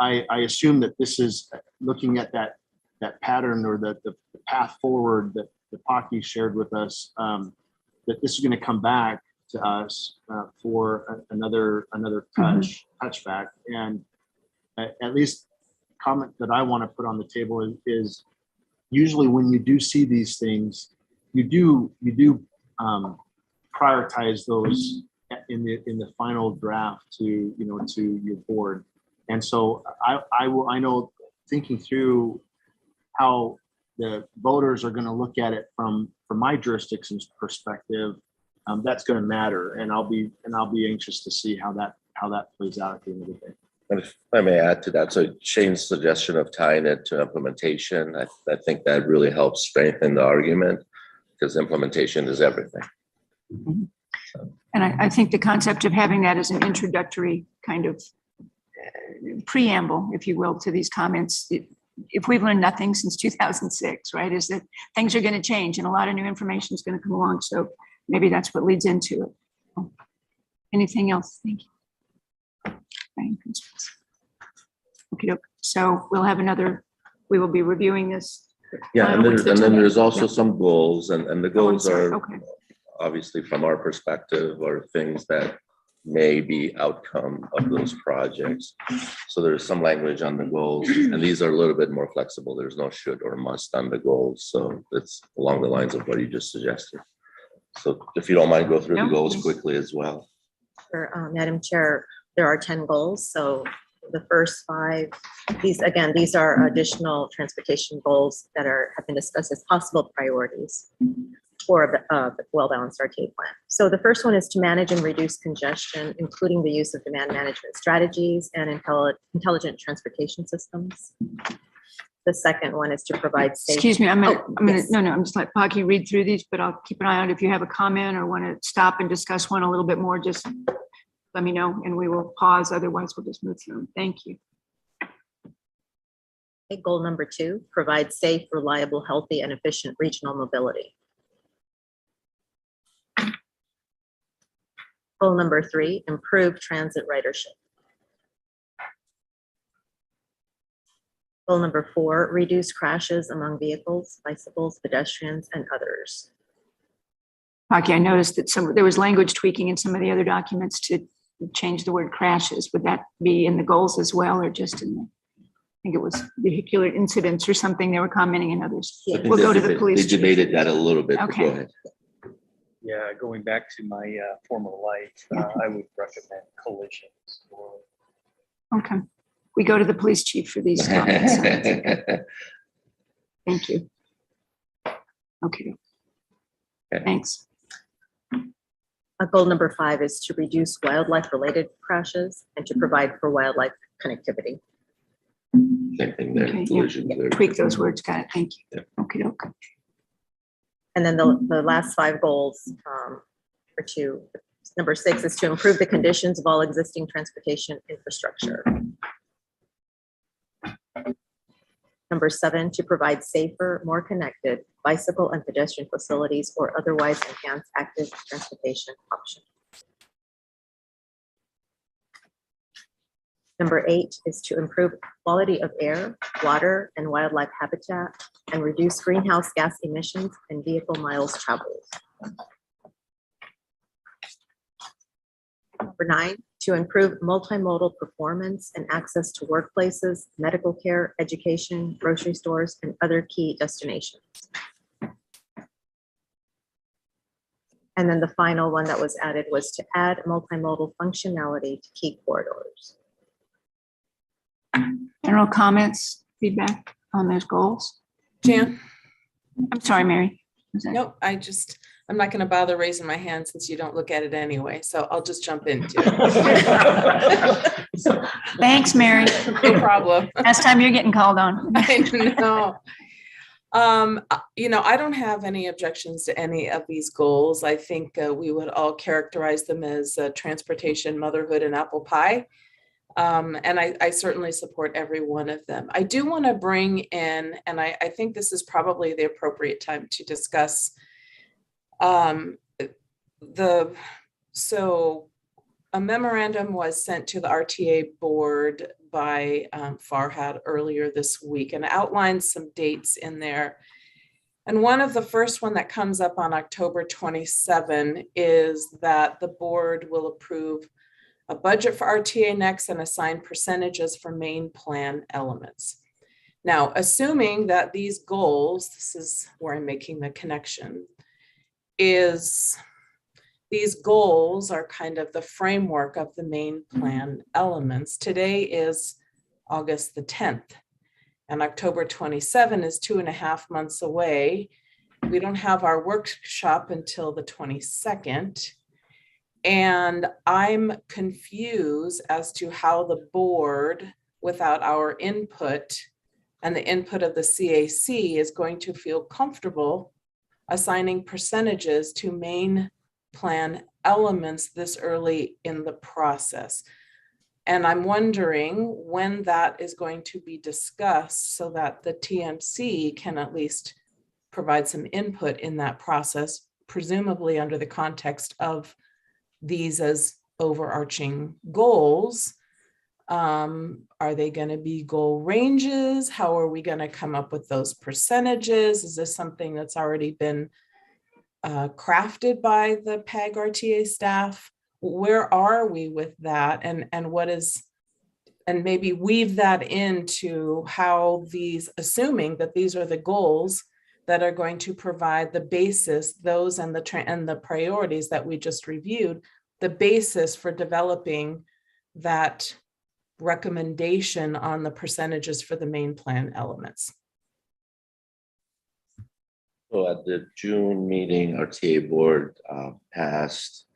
I assume that this is looking at that pattern or the path forward that Paki shared with us, that this is going to come back to us for another touchback. And at least comment that I want to put on the table is usually when you do see these things, you do prioritize those in the final draft to your board. And so I know, thinking through how the voters are going to look at it from my jurisdiction's perspective, that's going to matter, and I'll be anxious to see how that plays out at the end of the day. And if I may add to that, so Shane's suggestion of tying it to implementation, I think that really helps strengthen the argument, because implementation is everything. And I think the concept of having that as an introductory kind of preamble, if you will, to these comments, if we've learned nothing since 2006, right, is that things are going to change and a lot of new information is going to come along. So maybe that's what leads into it. Anything else? Thank you. Okay, so we'll have we will be reviewing this. Yeah, and then there's also some goals, and the goals are obviously, from our perspective, are things that may be outcome of those projects. So there's some language on the goals, and these are a little bit more flexible. There's no should or must on the goals. So it's along the lines of what you just suggested. So if you don't mind, go through the No, goals please. quickly as well. Madam Chair, there are 10 goals. So the first 5, these are additional transportation goals that have been discussed as possible priorities for the well-balanced RTA plan. So the first one is to manage and reduce congestion, including the use of demand management strategies and intelligent transportation systems. The second one is to provide safe. Excuse me, I'm Oh, yes. I'm just let Paki read through these, but I'll keep an eye out. If you have a comment or want to stop and discuss one a little bit more, just let me know and we will pause. Otherwise, we'll just move through them. Thank you. Okay, goal number 2, provide safe, reliable, healthy, and efficient regional mobility. Goal number 3, improve transit ridership. Goal number 4, reduce crashes among vehicles, bicycles, pedestrians, and others. Paki, I noticed that there was language tweaking in some of the other documents to change the word crashes. Would that be in the goals as well, or just in the, I think it was vehicular incidents or something they were commenting in others? I think We'll they go to the debate- police They chief. debated that a little bit, but go Okay. ahead. Yeah, going back to my former life, I would recommend collisions or Okay. We go to the police chief for these comments. Thank you. Okay. Thanks. Goal number 5 is to reduce wildlife-related crashes and to provide for wildlife connectivity. Same thing there. Okay, yeah. Collisions there. Tweak those words. Got it. Thank you. Yeah. Okay. Okay. And then the last 5 goals are to, number 6 is to improve the conditions of all existing transportation infrastructure. Number 7, to provide safer, more connected bicycle and pedestrian facilities or otherwise enhance active transportation options. Number 8 is to improve quality of air, water, and wildlife habitat and reduce greenhouse gas emissions and vehicle miles traveled. Number 9, to improve multimodal performance and access to workplaces, medical care, education, grocery stores, and other key destinations. And then the final one that was added was to add multimodal functionality to key corridors. General comments, feedback on those goals? Jan? I'm sorry, Mary. Was that- Nope, I'm not going to bother raising my hand since you don't look at it anyway, so I'll just jump into it. Thanks, Mary. No problem. Last time you're getting called on. I know. I don't have any objections to any of these goals. I think we would all characterize them as transportation, motherhood, and apple pie. And I certainly support every one of them. I do want to bring in, and I think this is probably the appropriate time to discuss so a memorandum was sent to the RTA board by Farhad earlier this week and outlines some dates in there. And one of the first one that comes up on October 27 is that the board will approve a budget for RTA Next and assign percentages for main plan elements. Now, assuming that these goals, this is where I'm making the connection, is these goals are kind of the framework of the main plan elements. Today is August the 10th and October 27 is 2.5 months away. We don't have our workshop until the 22nd. And I'm confused as to how the board, without our input and the input of the CAC, is going to feel comfortable assigning percentages to main plan elements this early in the process. And I'm wondering when that is going to be discussed so that the TMC can at least provide some input in that process, presumably under the context of these as overarching goals. Are they going to be goal ranges? How are we going to come up with those percentages? Is this something that's already been crafted by the PAG RTA staff? Where are we with that? And what is, and maybe weave that into how these, assuming that these are the goals that are going to provide the basis, those and the priorities that we just reviewed, the basis for developing that recommendation on the percentages for the main plan elements. So at the June meeting, our TA board passed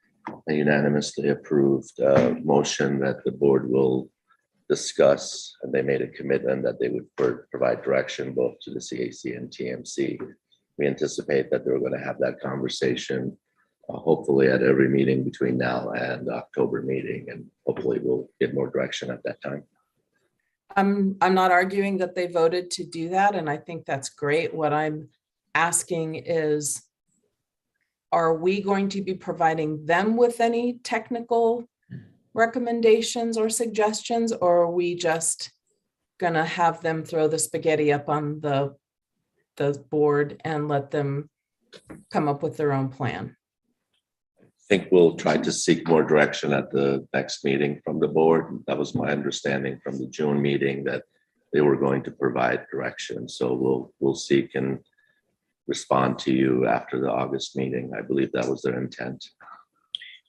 a unanimously approved motion that the board will discuss, and they made a commitment that they would provide direction both to the CAC and TMC. We anticipate that they're going to have that conversation hopefully at every meeting between now and the October meeting, and hopefully we'll get more direction at that time. I'm not arguing that they voted to do that, and I think that's great. What I'm asking is, are we going to be providing them with any technical recommendations or suggestions, or are we just gonna have them throw the spaghetti up on the board and let them come up with their own plan? I think we'll try to seek more direction at the next meeting from the board. That was my understanding from the June meeting, that they were going to provide direction. So we'll seek and respond to you after the August meeting. I believe that was their intent.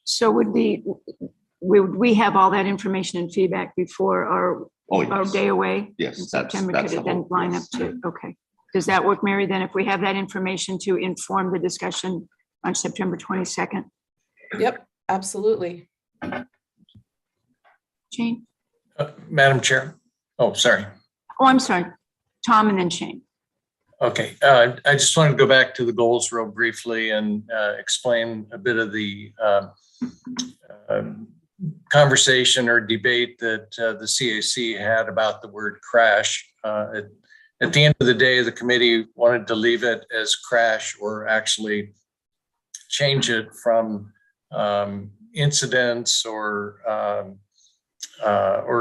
So would we have all that information and feedback before our day away? Yes, in that's September? Could the it then hope, line up yes. to, okay. Does that work, Mary, then, if we have that information to inform the discussion on September 22nd? Yep, absolutely. Jane? Madam Chair. Oh, sorry. Oh, I'm sorry. Tom and then Shane. Okay, I just wanted to go back to the goals real briefly and explain a bit of the conversation or debate that the CAC had about the word crash. At the end of the day, the committee wanted to leave it as crash, or actually change it from incidents or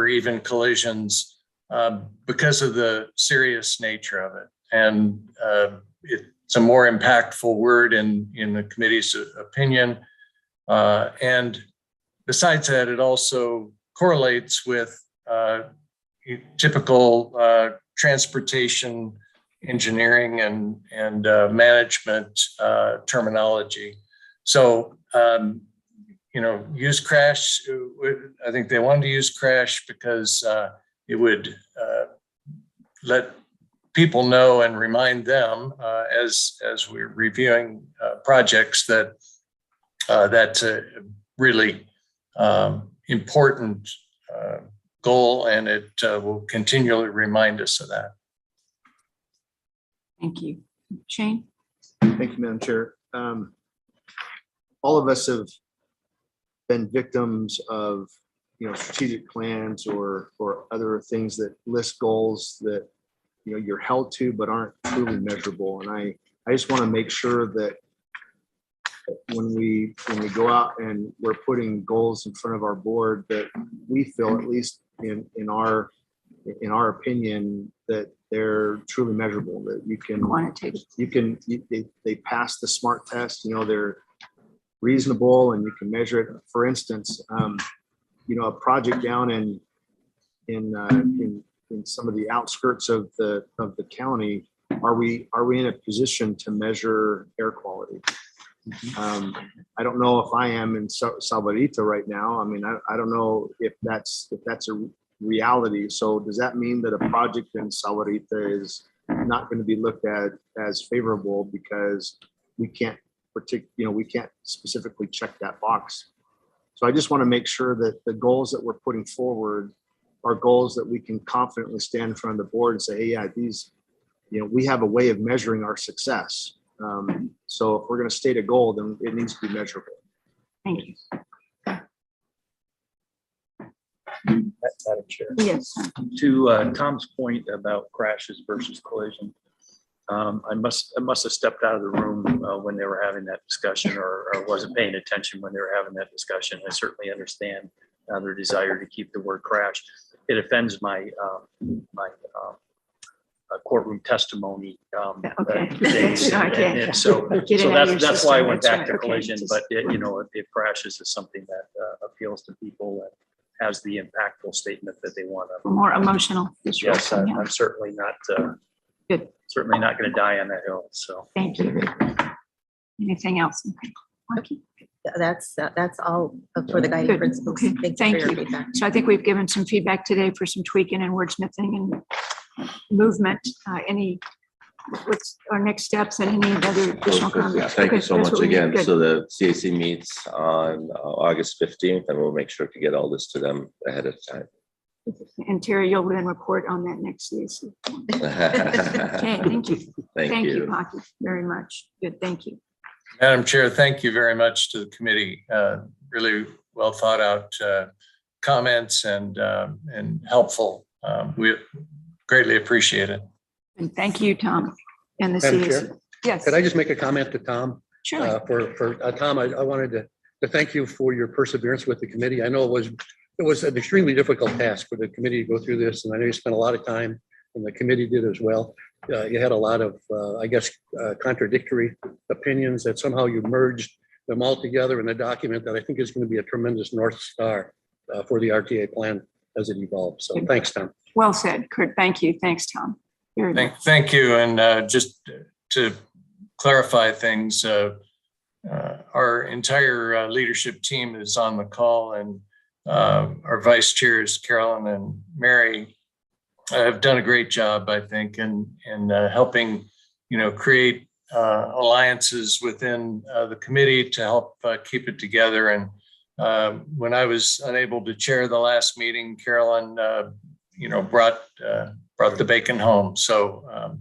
even collisions because of the serious nature of it. And it's a more impactful word in the committee's opinion. And besides that, it also correlates with typical transportation engineering and management terminology. So, use crash. I think they wanted to use crash because it would let people know and remind them as we're reviewing projects that that's a really important goal, and it will continually remind us of that. Thank you. Shane? Thank you, Madam Chair. All of us have been victims of, strategic plans or other things that list goals that, you're held to but aren't truly measurable. And I just want to make sure that when we go out and we're putting goals in front of our board, that we feel, at least in our opinion, that they're truly measurable, that they pass the SMART test, they're reasonable and you can measure it. For instance, a project down in some of the outskirts of the county, are we in a position to measure air quality? I don't know if I am in Salvarita right now. I mean, I don't know if that's a reality. So does that mean that a project in Salvarita is not going to be looked at as favorable because we can't specifically check that box? So I just want to make sure that the goals that we're putting forward are goals that we can confidently stand in front of the board and say, hey, yeah, these, we have a way of measuring our success. So if we're going to state a goal, then it needs to be measurable. Thank you. Madam Chair. Yes. To Tom's point about crashes versus collision, I must have stepped out of the room when they were having that discussion, or wasn't paying attention when they were having that discussion. I certainly understand their desire to keep the word crash. It offends my courtroom testimony. Days. And so that's why I went back to collision. But if crashes is something that appeals to people and has the impactful statement that they want to. More emotional. Yes, I'm certainly not Good. Certainly not going to die on that hill, so. Thank you. Anything else? Okay. That's all for the guiding Good. principles. Okay. Thank you Thank for your you. feedback. So I think we've given some feedback today for some tweaking and wordsmithing and movement. What's our next steps and any other additional comments? Yeah, thank you Okay, so that's much what we need. again. Good. So the CAC meets on August 15th, and we'll make sure to get all this to them ahead of time. And Terry, you'll then report on that next CAC. Okay, thank you. Thank you. Pocky, very much. Good, thank you. Madam Chair, thank you very much to the committee. Really well thought out comments and helpful. We greatly appreciate it. And thank you, Tom, and the Madam CAC. Chair? Yes, Could I just make a comment to Tom? sure. For Tom, I wanted to thank you for your perseverance with the committee. I know it was an extremely difficult task for the committee to go through this, and I know you spent a lot of time, and the committee did as well. You had a lot of, I guess, contradictory opinions that somehow you merged them all together in a document that I think is going to be a tremendous North Star for the RTA plan as it evolves. So thanks, Tom. Well said, Kurt. Thank you. Thanks, Tom. Very good. Thank you. And just to clarify things, our entire leadership team is on the call, and our vice chairs, Carolyn and Mary, have done a great job, I think, in helping, create alliances within the committee to help keep it together. And when I was unable to chair the last meeting, Carolyn, brought the bacon home. So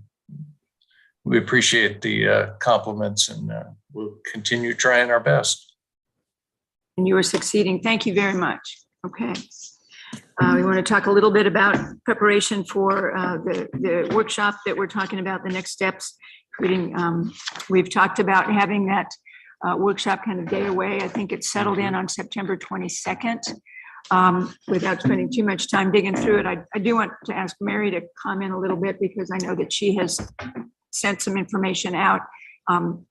we appreciate the compliments, and we'll continue trying our best. And you are succeeding. Thank you very much. Okay. We want to talk a little bit about preparation for the workshop that we're talking about, the next steps, including, we've talked about having that workshop kind of day away. I think it's settled in on September 22nd. Without spending too much time digging through it, I do want to ask Mary to comment a little bit, because I know that she has sent some information out.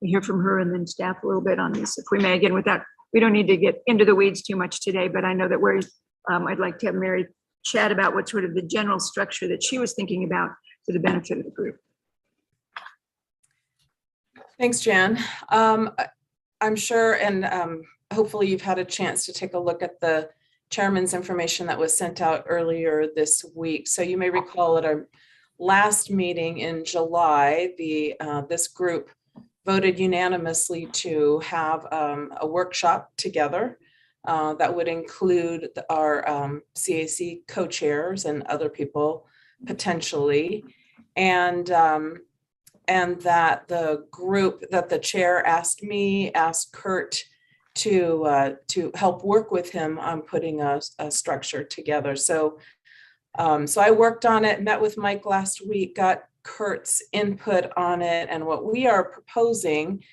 Hear from her and then staff a little bit on this, if we may. Again, we don't need to get into the weeds too much today, but I know that I'd like to have Mary chat about what sort of the general structure that she was thinking about for the benefit of the group. Thanks, Jan. I'm sure, and hopefully you've had a chance to take a look at the chairman's information that was sent out earlier this week. So you may recall at our last meeting in July, this group voted unanimously to have a workshop together that would include our CAC co-chairs and other people potentially, and that the group that the chair asked Kurt to help work with him on putting a structure together. So I worked on it, met with Mike last week, got Kurt's input on it, and what we are proposing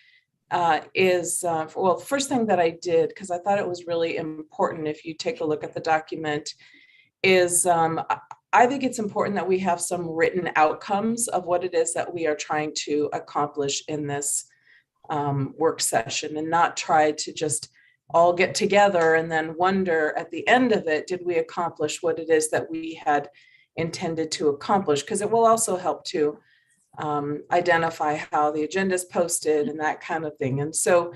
is, well, the first thing that I did, because I thought it was really important, if you take a look at the document, is I think it's important that we have some written outcomes of what it is that we are trying to accomplish in this work session, and not try to just all get together and then wonder at the end of it, did we accomplish what it is that we had intended to accomplish? Because it will also help to identify how the agenda is posted and that kind of thing. And so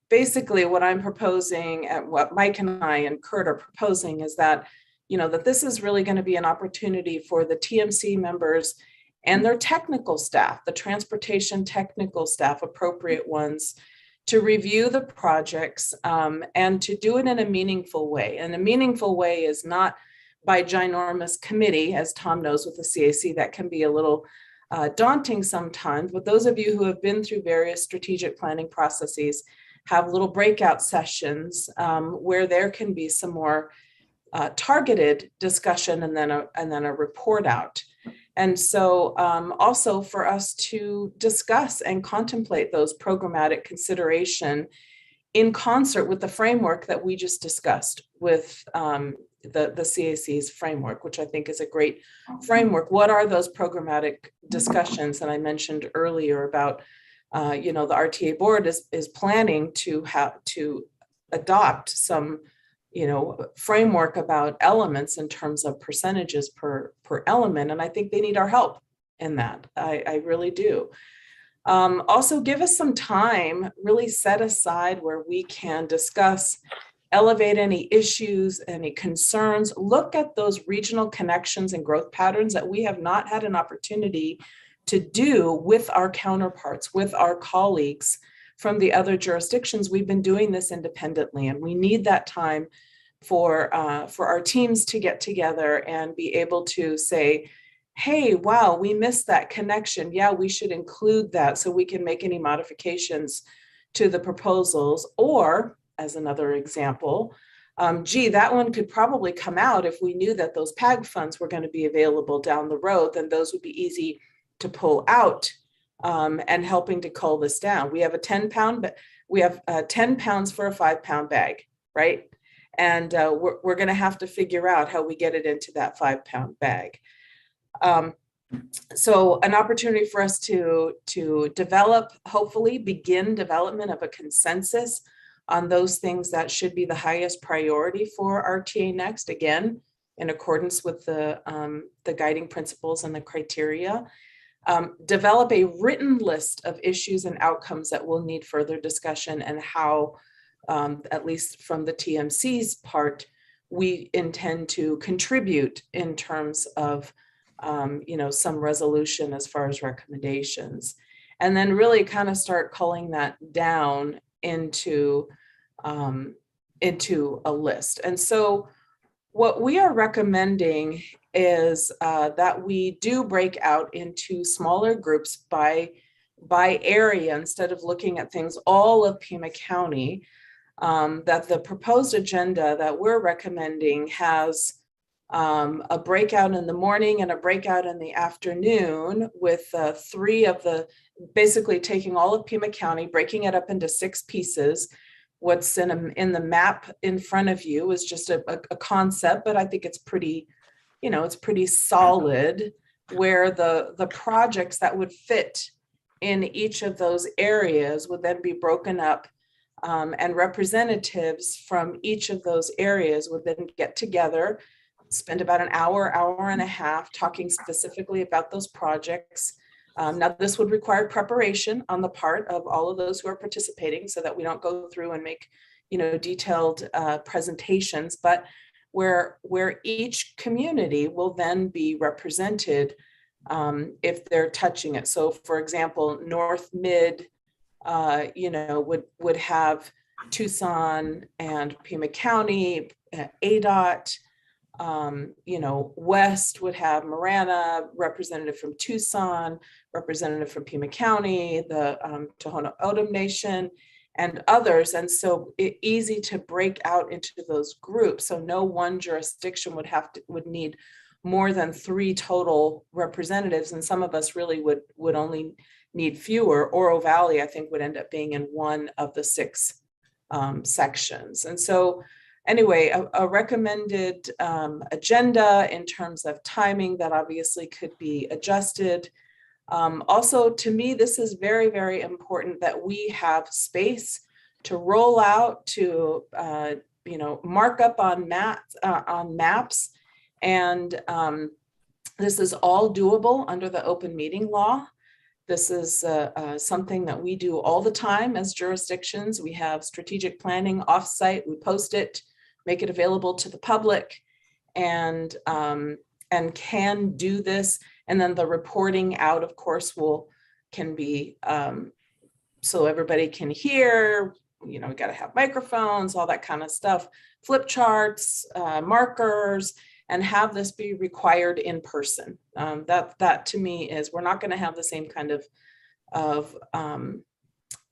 basically what I'm proposing, and what Mike and I and Kurt are proposing, is that, that this is really going to be an opportunity for the TMC members and their technical staff, the transportation technical staff, appropriate ones, to review the projects and to do it in a meaningful way. And a meaningful way is not by ginormous committee, as Tom knows with the CAC, that can be a little daunting sometimes. But those of you who have been through various strategic planning processes have little breakout sessions where there can be some more targeted discussion and then a report out. And so also for us to discuss and contemplate those programmatic consideration in concert with the framework that we just discussed with the CAC's framework, which I think is a great framework. What are those programmatic discussions that I mentioned earlier about, the RTA board is planning to adopt some framework about elements in terms of percentages per element. And I think they need our help in that. I really do. Also give us some time, really set aside where we can discuss, elevate any issues, any concerns, look at those regional connections and growth patterns that we have not had an opportunity to do with our counterparts, with our colleagues from the other jurisdictions. We've been doing this independently, and we need that time for our teams to get together and be able to say, hey, wow, we missed that connection. Yeah, we should include that so we can make any modifications to the proposals. Or, as another example, gee, that one could probably come out if we knew that those PAG funds were going to be available down the road, then those would be easy to pull out and helping to cull this down. We have a 10-pound, we have 10 pounds for a 5-pound bag, right? And we're going to have to figure out how we get it into that 5-pound bag. So an opportunity for us to develop, hopefully begin development of a consensus on those things that should be the highest priority for RTA Next, again, in accordance with the guiding principles and the criteria. Develop a written list of issues and outcomes that will need further discussion, and how, at least from the TMC's part, we intend to contribute in terms of some resolution as far as recommendations, and then really kind of start culling that down into a list. And so what we are recommending is that we do break out into smaller groups by area, instead of looking at things all of Pima County, that the proposed agenda that we're recommending has a breakout in the morning and a breakout in the afternoon, with three of the, basically taking all of Pima County, breaking it up into 6 pieces. What's in the map in front of you is just a concept, but I think it's pretty, it's pretty solid, where the projects that would fit in each of those areas would then be broken up, and representatives from each of those areas would then get together, spend about an hour and a half talking specifically about those projects. Now, this would require preparation on the part of all of those who are participating, so that we don't go through and make, detailed presentations, but where each community will then be represented if they're touching it. So, for example, North Mid, would have Tucson and Pima County, ADOT. West would have Marana, representative from Tucson, representative from Pima County, the Tohono O'odham Nation, and others. And so easy to break out into those groups. So no one jurisdiction would need more than 3 total representatives. And some of us really would only need fewer. Oro Valley, I think, would end up being in one of the 6 sections. And so anyway, a recommended agenda in terms of timing that obviously could be adjusted. Also, to me, this is very, very important that we have space to roll out, to mark up on maps, and this is all doable under the open meeting law. This is something that we do all the time as jurisdictions. We have strategic planning offsite. We post it, make it available to the public, and can do this. And then the reporting out, of course, can be so everybody can hear. We got to have microphones, all that kind of stuff, flip charts, markers, and have this be required in person. That to me is, we're not going to have the same kind of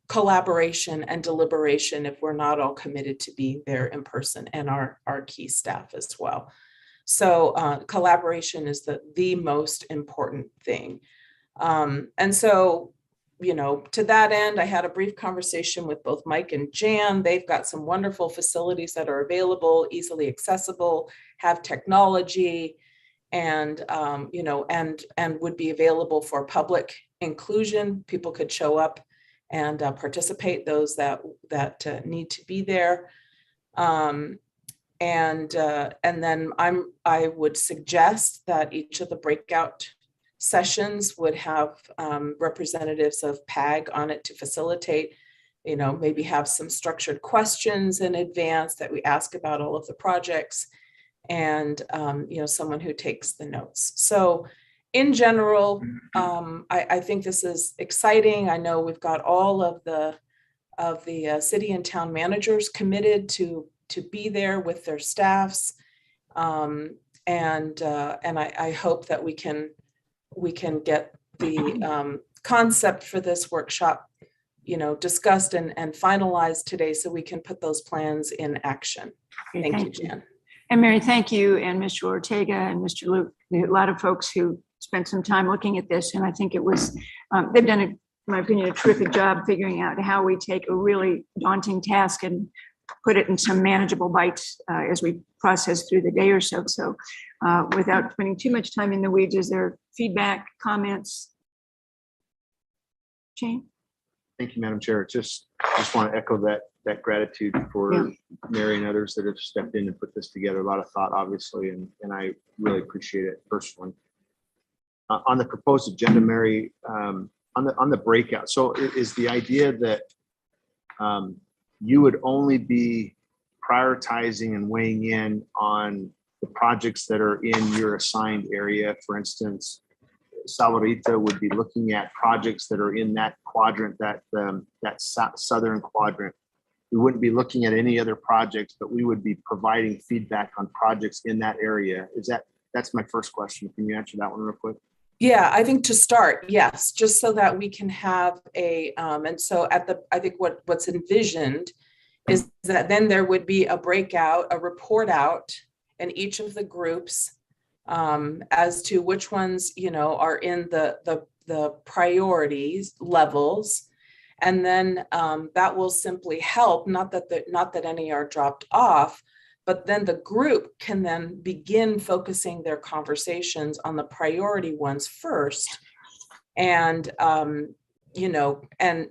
collaboration and deliberation if we're not all committed to being there in person, and our key staff as well. So collaboration is the most important thing. And so, to that end, I had a brief conversation with both Mike and Jan. They've got some wonderful facilities that are available, easily accessible, have technology, and and would be available for public inclusion. People could show up and participate, those that need to be there. And then I would suggest that each of the breakout sessions would have representatives of PAG on it to facilitate, maybe have some structured questions in advance that we ask about all of the projects, and, someone who takes the notes. So in general, I think this is exciting. I know we've got all of the city and town managers committed to be there with their staffs. And I hope that we can get the concept for this workshop, discussed and finalized today, so we can put those plans in action. Thank you, Jan. And Mary, thank you, and Mr. Ortega and Mr. Luke, a lot of folks who spent some time looking at this, and I think it was, they've done, in my opinion, a terrific job figuring out how we take a really daunting task and put it in some manageable bites as we process through the day or so. So without spending too much time in the weeds, is there feedback, comments? Jane? Thank you, Madam Chair. Just want to echo that gratitude for Mary and others that have stepped in and put this together. A lot of thought, obviously, and I really appreciate it personally. On the proposed agenda, Mary, on the breakout. So is the idea that you would only be prioritizing and weighing in on the projects that are in your assigned area? For instance, Salvarita would be looking at projects that are in that quadrant, that southern quadrant. We wouldn't be looking at any other projects, but we would be providing feedback on projects in that area. That's my first question. Can you answer that one real quick? Yeah, I think to start, yes, just so that we can have and so I think what's envisioned is that then there would be a breakout, a report out in each of the groups as to which ones, are in the priorities levels. And then that will simply help, not that any are dropped off, but then the group can then begin focusing their conversations on the priority ones first. And, and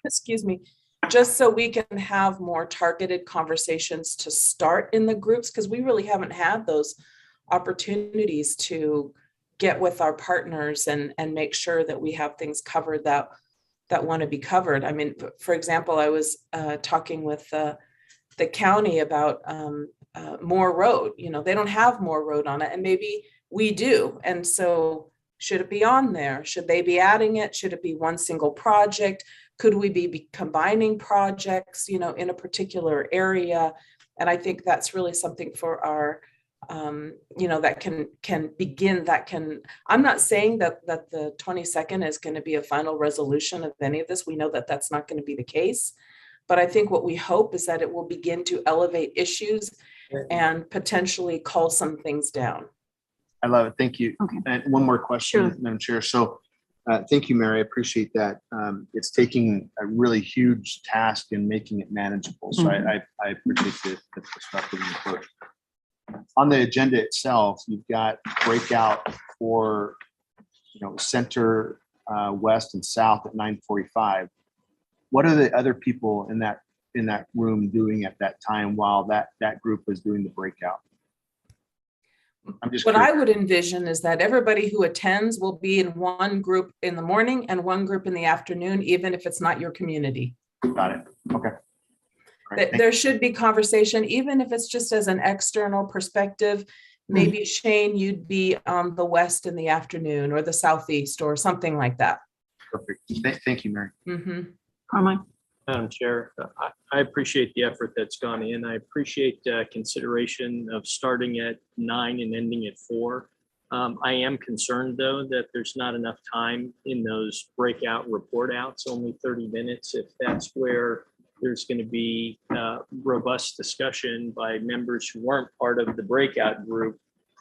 excuse me, just so we can have more targeted conversations to start in the groups, because we really haven't had those opportunities to get with our partners and make sure that we have things covered that want to be covered. I mean, for example, I was talking with the county about Moore Road. They don't have Moore Road on it, and maybe we do. And so should it be on there? Should they be adding it? Should it be one single project? Could we be combining projects, in a particular area? And I think that's really something for our, that can begin, I'm not saying that the 22nd is going to be a final resolution of any of this. We know that that's not going to be the case. But I think what we hope is that it will begin to elevate issues and potentially call some things down. I love it. Thank you. Okay. And one more question, Sure. Madam Chair. So thank you, Mary. I appreciate that. It's taking a really huge task and making it manageable. So I appreciate the perspective and approach. On the agenda itself, you've got breakout for center, west, and south at 9:45. What are the other people in that room doing at that time while that group is doing the breakout? I'm just what curious. I would envision is that everybody who attends will be in one group in the morning and one group in the afternoon, even if it's not your community. Got it. Okay. Right, There should be conversation, even if it's just as an external perspective. Maybe Shane, you'd be on the west in the afternoon, or the southeast, or something like that. Perfect. Thank you, Mary. Mm-hmm. Carmine? Madam Chair, I appreciate the effort that's gone in. I appreciate consideration of starting at 9 and ending at 4. I am concerned, though, that there's not enough time in those breakout report outs, only 30 minutes. If that's where there's going to be robust discussion by members who weren't part of the breakout group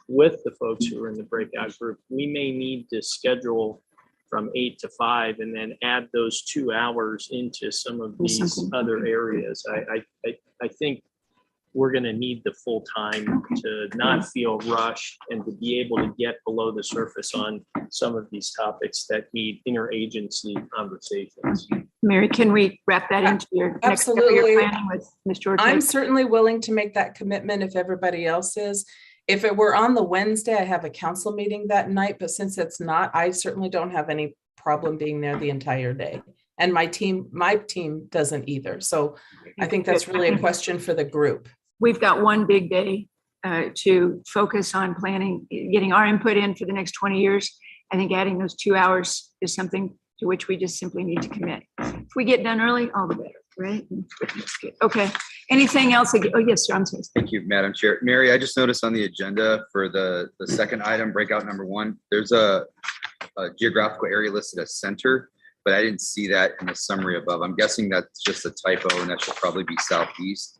with the folks who are in the breakout group, we may need to schedule from 8 to 5 and then add those 2 hours into some of these other areas. I think we're going to need the full time to not feel rushed and to be able to get below the surface on some of these topics that need interagency conversations. Mary, can we wrap that into your next step of your Absolutely. planning with Mr. Ortega? I'm certainly willing to make that commitment if everybody else is. If it were on the Wednesday, I have a council meeting that night, but since it's not, I certainly don't have any problem being there the entire day. And my team doesn't either. So I think that's really a question for the group. We've got one big day to focus on planning, getting our input in for the next 20 years. I think adding those 2 hours is something to which we just simply need to commit. If we get done early, all the better, right? Okay. Anything else? Oh, yes, sir. I'm sorry. Thank you, Madam Chair. Mary, I just noticed on the agenda for the second item, breakout number 1, there's a geographical area listed as center, but I didn't see that in the summary above. I'm guessing that's just a typo and that should probably be southeast.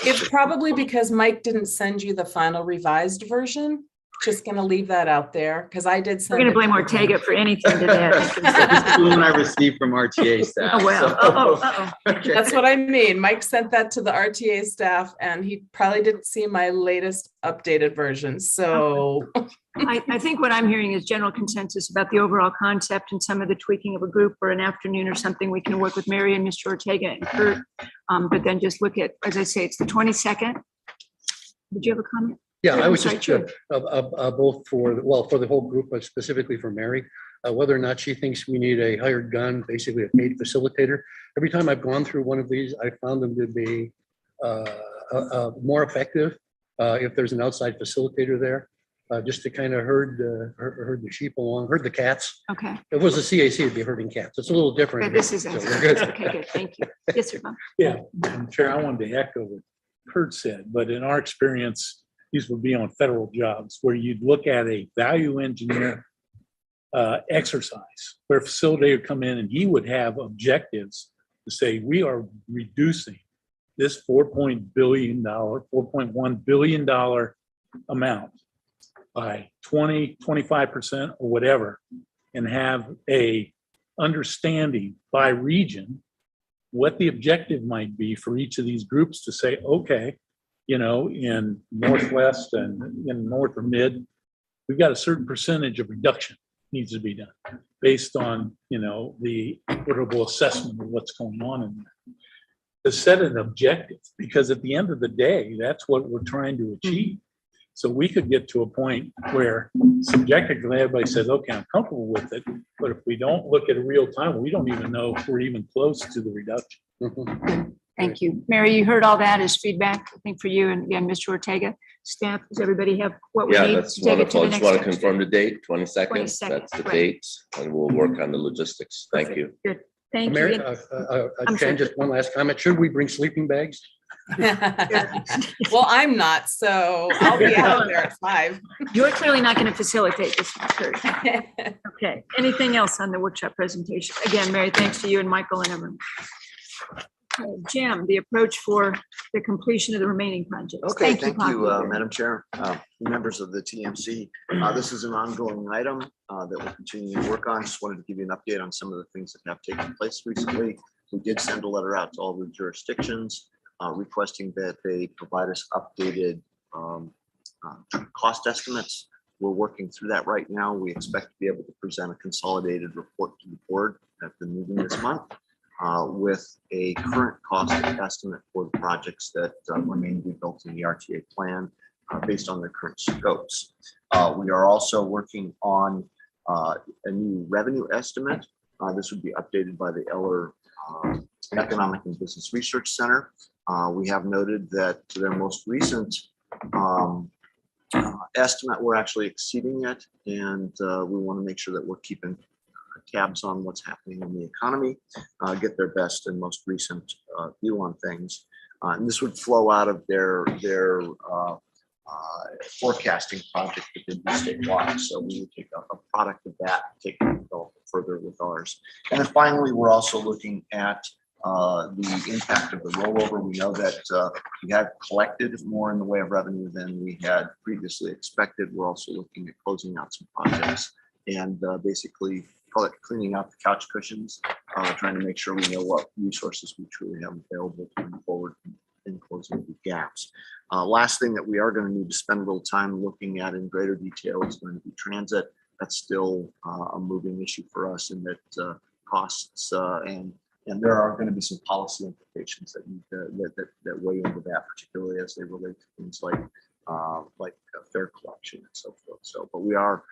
It's probably because Mike didn't send you the final revised version. Just gonna leave that out there because I did send. We're gonna blame Ortega for anything today. This is the one I received from RTA staff. Oh, well. Okay. That's what I mean. Mike sent that to the RTA staff and he probably didn't see my latest updated version. So I think what I'm hearing is general consensus about the overall concept and some of the tweaking of a group or an afternoon or something. We can work with Mary and Mr. Ortega and Kurt, but then just look at, as I say, it's the 22nd. Did you have a comment? Yeah, I was Sorry, just sure. both for the whole group, but specifically for Mary, whether or not she thinks we need a hired gun, basically a paid facilitator. Every time I've gone through one of these, I found them to be more effective if there's an outside facilitator there, just to kind of herd the sheep along, herd the cats. Okay. If it was a CAC, it'd be herding cats. It's a little different. But this is, So we're good. okay, good. Thank you. Yes, sir. Bob. Yeah, Madam Chair, I wanted to echo what Kurt said, but in our experience, these would be on federal jobs where you'd look at a value engineer exercise where a facilitator would come in and he would have objectives to say, we are reducing this $4.1 billion amount by 20, 25% or whatever, and have a understanding by region what the objective might be for each of these groups to say, okay, you know, in Northwest and in North or Mid, we've got a certain percentage of reduction needs to be done based on, you know, the equitable assessment of what's going on in there. To set an objective, because at the end of the day, that's what we're trying to achieve. So we could get to a point where subjectively everybody says, okay, I'm comfortable with it. But if we don't look at it real time, we don't even know if we're even close to the reduction. Thank you. Mary, you heard all that as feedback, I think, for you. And again, Mr. Ortega, staff, does everybody have what we Yeah, need? that's to take it to wonderful. the Just next want to step? confirm the date, 22nd. 22nd, That's the right. date, and we'll work on the logistics. Thank you. Good. Thank Mary, you. Jen, sorry. just one last comment. Should we bring sleeping bags? Well, I'm not, so I'll be out there at 5. You're clearly not going to facilitate this one, Kurt. Okay. Anything else on the workshop presentation? Again, Mary, thanks to you and Michael and everyone. Okay, Jim, the approach for the completion of the remaining projects. Okay, thank you, Pablo. Madam Chair, members of the TMC. This is an ongoing item that we'll continue to work on. Just wanted to give you an update on some of the things that have taken place recently. We did send a letter out to all the jurisdictions requesting that they provide us updated cost estimates. We're working through that right now. We expect to be able to present a consolidated report to the board at the meeting this month. With a current cost estimate for the projects that remain to be built in the RTA plan based on their current scopes. We are also working on a new revenue estimate. This would be updated by the Eller Economic and Business Research Center. We have noted that their most recent estimate, we're actually exceeding it, and we want to make sure that we're keeping tabs on what's happening in the economy, get their best and most recent view on things. And this would flow out of their forecasting project that they do statewide. So we would take a product of that, take it and develop it further with ours. And then finally, we're also looking at the impact of the rollover. We know that we have collected more in the way of revenue than we had previously expected. We're also looking at closing out some projects and basically call it cleaning out the couch cushions, trying to make sure we know what resources we truly have available to move forward in closing the gaps. Last thing that we are going to need to spend a little time looking at in greater detail is going to be transit. That's still a moving issue for us in that costs and there are going to be some policy implications that weigh into that, particularly as they relate to things like like fare collection and so forth. So, but we are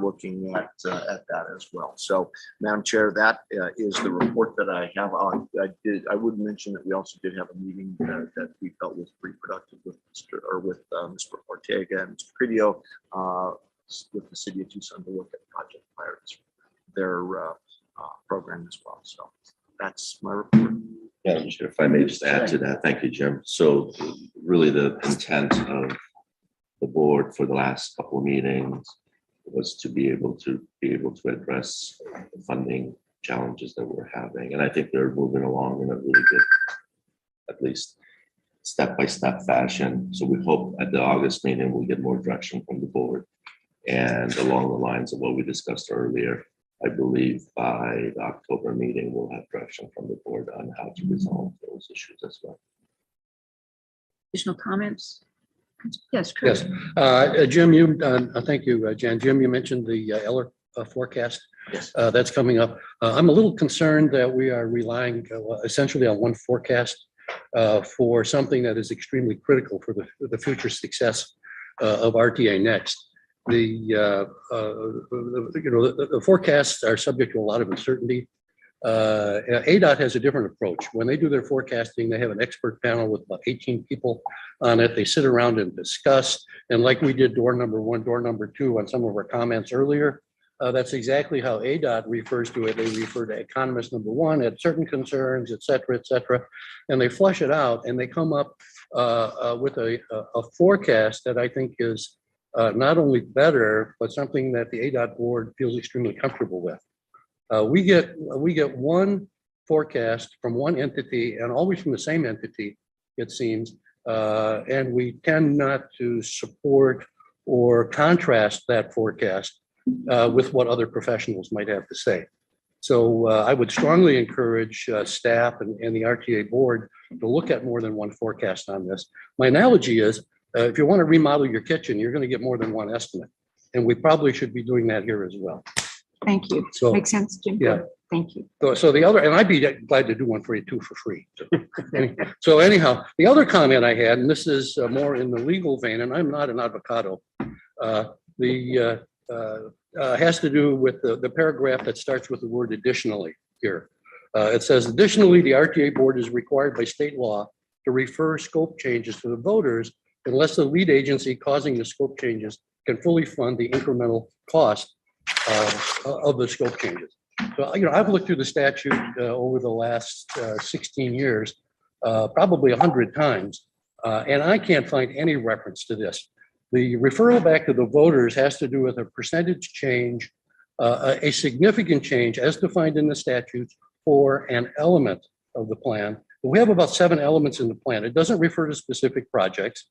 looking at that as well. So, Madam Chair, that is the report that I have on. I would mention that we also did have a meeting that we felt was pretty productive with Mr. Ortega and Mr. Cridio with the city of Tucson to look at project priorities, their program as well. So that's my report. Yeah, if I may just add to that, thank you, Jim. So really the intent of the board for the last couple of meetings was to be able to address the funding challenges that we're having. And I think they're moving along in a really good, at least step-by-step fashion. So we hope at the August meeting, we'll get more direction from the board. And along the lines of what we discussed earlier, I believe by the October meeting, we'll have direction from the board on how to resolve those issues as well. Additional comments? Yes, Chris. Yes. Jim, thank you, Jan. Jim, you mentioned the Eller forecast. Yes. That's coming up. I'm a little concerned that we are relying essentially on one forecast for something that is extremely critical for the future success of RTA Next. The forecasts are subject to a lot of uncertainty. ADOT has a different approach. When they do their forecasting, they have an expert panel with about 18 people on it. They sit around and discuss. And like we did door number 1, door number 2 on some of our comments earlier, that's exactly how ADOT refers to it. They refer to economist number 1, had certain concerns, et cetera, and they flush it out and they come up with a forecast that I think is not only better, but something that the ADOT board feels extremely comfortable with. We get one forecast from one entity and always from the same entity, it seems, and we tend not to support or contrast that forecast with what other professionals might have to say. So I would strongly encourage staff and the RTA board to look at more than one forecast on this. My analogy is, if you want to remodel your kitchen, you're going to get more than one estimate. And we probably should be doing that here as well. Thank you. So, makes sense, Jim. yeah. Thank you. So the other, and I'd be glad to do one for you too for free. So anyhow, the other comment I had, and this is more in the legal vein, and I'm not an avocado, has to do with the paragraph that starts with the word additionally here. It says, additionally, the RTA board is required by state law to refer scope changes to the voters unless the lead agency causing the scope changes can fully fund the incremental cost of the scope changes. So, I've looked through the statute over the last 16 years, probably 100 times, and I can't find any reference to this. The referral back to the voters has to do with a percentage change, a significant change as defined in the statutes for an element of the plan. We have about 7 elements in the plan. It doesn't refer to specific projects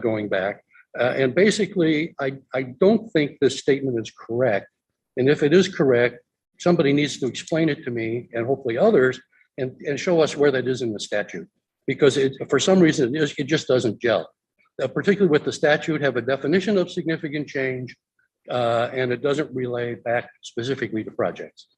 going back. And basically, I don't think this statement is correct. And if it is correct, somebody needs to explain it to me and hopefully others and show us where that is in the statute. Because for some reason, it just doesn't gel. Particularly with the statute, have a definition of significant change and it doesn't relay back specifically to projects.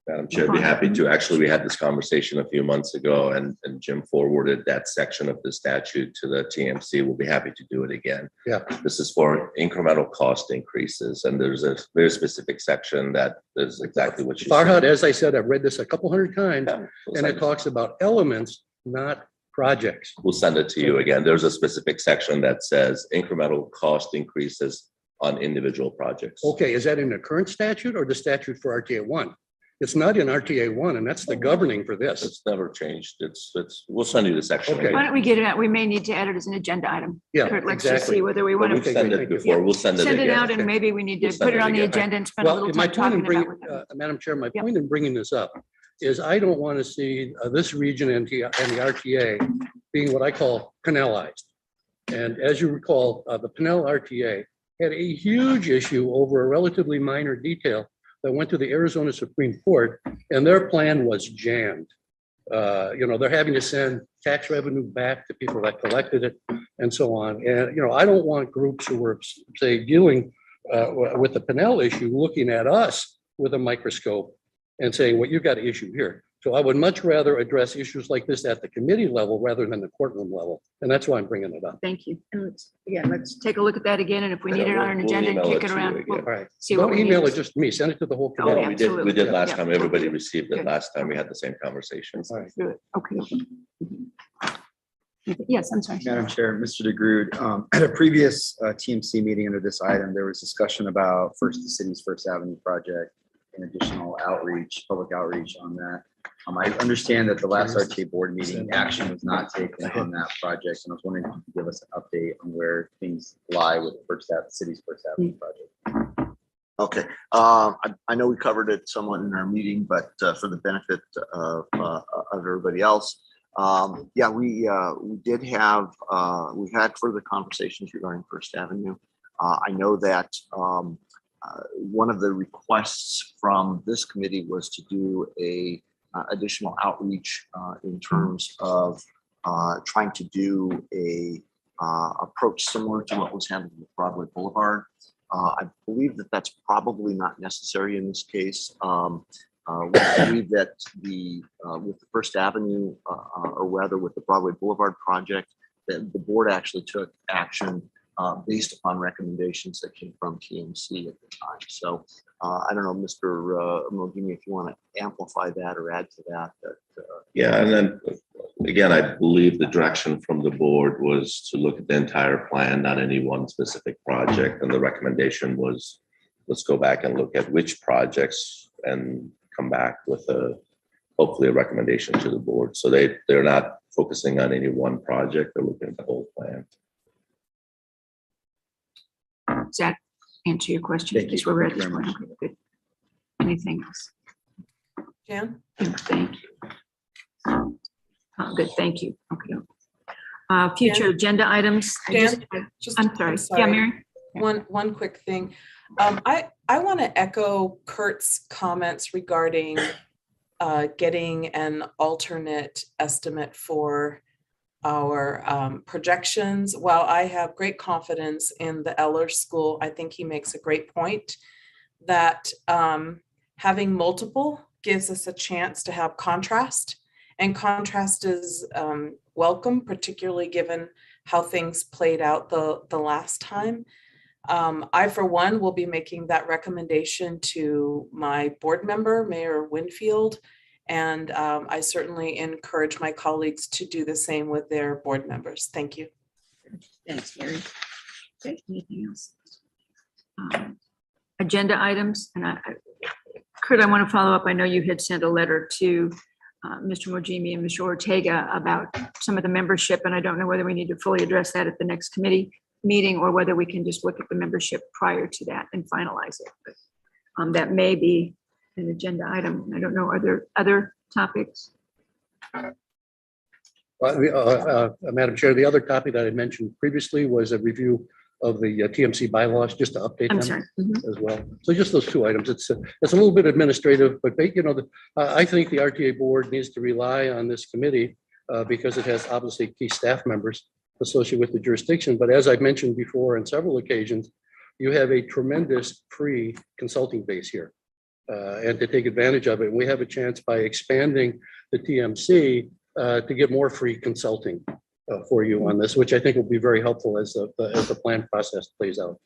Madam Chair, I'd be happy to. Actually, we had this conversation a few months ago and Jim forwarded that section of the statute to the TMC. We'll be happy to do it again. Yeah. This is for incremental cost increases. And there's a very specific section that is exactly what you Farhad, said. as I said, I've read this a couple hundred times Yeah, we'll and it send talks about elements, not projects. We'll send it to you again. There's a specific section that says incremental cost increases on individual projects. Okay, is that in the current statute or the statute for RTA 1? It's not in RTA 1, and that's the governing for this. It's never changed. We'll send you the section. Okay. Why don't we get it out? We may need to add it as an agenda item. Yeah, Kurt, let's just exactly. see whether we want We've to sent it before. We'll send it send it again. out and maybe we need to We'll put it send on the again. agenda and spend a Well, little my time point in talking bringing, about it. Madam Chair, my point in bringing this up is I don't want to see this region and the RTA being what I call Pinelized. And as you recall, the Pinel RTA had a huge issue over a relatively minor detail that went to the Arizona Supreme Court, and their plan was jammed. They're having to send tax revenue back to people that collected it and so on. And, I don't want groups who were, say, dealing with the Pinel issue, looking at us with a microscope and saying, well, you've got an issue here. So I would much rather address issues like this at the committee level rather than the courtroom level. And that's why I'm bringing it up. Thank you. And let's take a look at that again. And if we need Yeah, it on an we'll agenda and email kick it it to you around, again. we'll All right. see what Don't we need. email it just to me. Send it to the whole Oh, committee. yeah. We did absolutely. last Yeah. time. Everybody received it Good. last time. We had the same conversation. All right. Do it. Okay. Yes, I'm sorry. Madam Chair, Mr. DeGrood, at a previous TMC meeting under this item, there was discussion about the city's First Avenue project and additional outreach, public outreach on that. I understand that the last RTA board meeting action was not taken on that project, and I was wondering if you could give us an update on where things lie with the city's First Avenue project. Okay, I know we covered it somewhat in our meeting, but for the benefit of everybody else, yeah, we did have, we had further conversations regarding First Avenue. I know that one of the requests from this committee was to do a additional outreach in terms of trying to do a approach similar to what was handled with Broadway Boulevard. I believe that that's probably not necessary in this case. We believe that with the First Avenue, or rather with the Broadway Boulevard project, that the board actually took action based upon recommendations that came from TMC at the time. So I don't know, Mr. Mogini, if you want to amplify that or add to that. Yeah, and then again, I believe the direction from the board was to look at the entire plan, not any one specific project. And the recommendation was, let's go back and look at which projects and come back with hopefully a recommendation to the board. So they're not focusing on any one project, they're looking at the whole plan. Does that answer your question? Thank you. Because we're ready. Thank you very much. Okay, good. Anything else? Jan? Thank you. Good, thank you. Okay. Future agenda items. Dan, I'm sorry. Yeah, Mary? One quick thing. I want to echo Kurt's comments regarding getting an alternate estimate for our projections. While I have great confidence in the Eller School, I think he makes a great point that having multiple gives us a chance to have contrast, and contrast is welcome, particularly given how things played out the last time. I, for one, will be making that recommendation to my board member, Mayor Winfield, and I certainly encourage my colleagues to do the same with their board members. Thank you. Thanks, Mary. Okay, anything else? Agenda items, and Kurt, I want to follow up. I know you had sent a letter to Mr. Mojimi and Mr. Ortega about some of the membership, and I don't know whether we need to fully address that at the next committee meeting or whether we can just look at the membership prior to that and finalize it. But that may be an agenda item. I don't know. Are there other topics? Madam Chair, the other topic that I mentioned previously was a review of the TMC bylaws, just to update I'm them sorry. as well. So just those two items. It's a little bit administrative, but you know, I think the RTA board needs to rely on this committee because it has obviously key staff members associated with the jurisdiction. But as I've mentioned before on several occasions, you have a tremendous free consulting base here. And to take advantage of it, we have a chance by expanding the TMC to get more free consulting for you on this, which I think will be very helpful as the plan process plays out.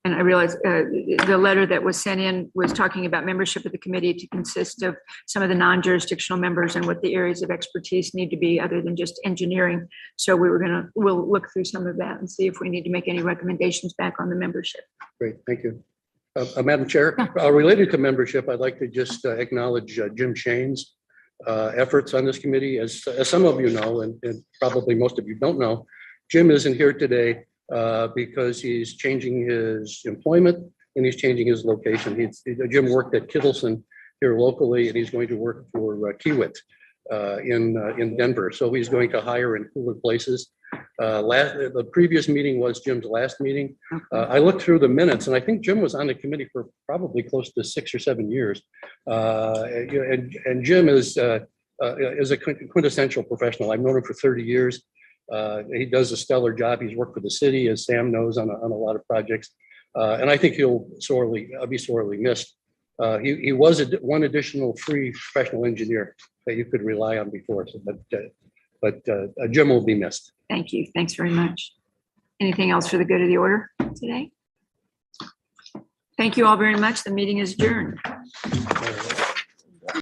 And I realize the letter that was sent in was talking about membership of the committee to consist of some of the non-jurisdictional members and what the areas of expertise need to be other than just engineering. So we'll look through some of that and see if we need to make any recommendations back on the membership. Great, thank you. Madam Chair, related to membership, I'd like to just acknowledge Jim Shane's efforts on this committee. As some of you know, and probably most of you don't know, Jim isn't here today because he's changing his employment and he's changing his location. Jim worked at Kittleson here locally, and he's going to work for Kiewit in Denver. So he's going to hire in cooler places. The previous meeting was Jim's last meeting. I looked through the minutes, and I think Jim was on the committee for probably close to 6 or 7 years. And Jim is a quintessential professional. I've known him for 30 years. He does a stellar job. He's worked for the city, as Sam knows, on a lot of projects. And I think he'll be sorely missed. He was one additional free professional engineer that you could rely on before. So, but Jim will be missed. Thank you. Thanks very much. Anything else for the good of the order today? Thank you all very much. The meeting is adjourned.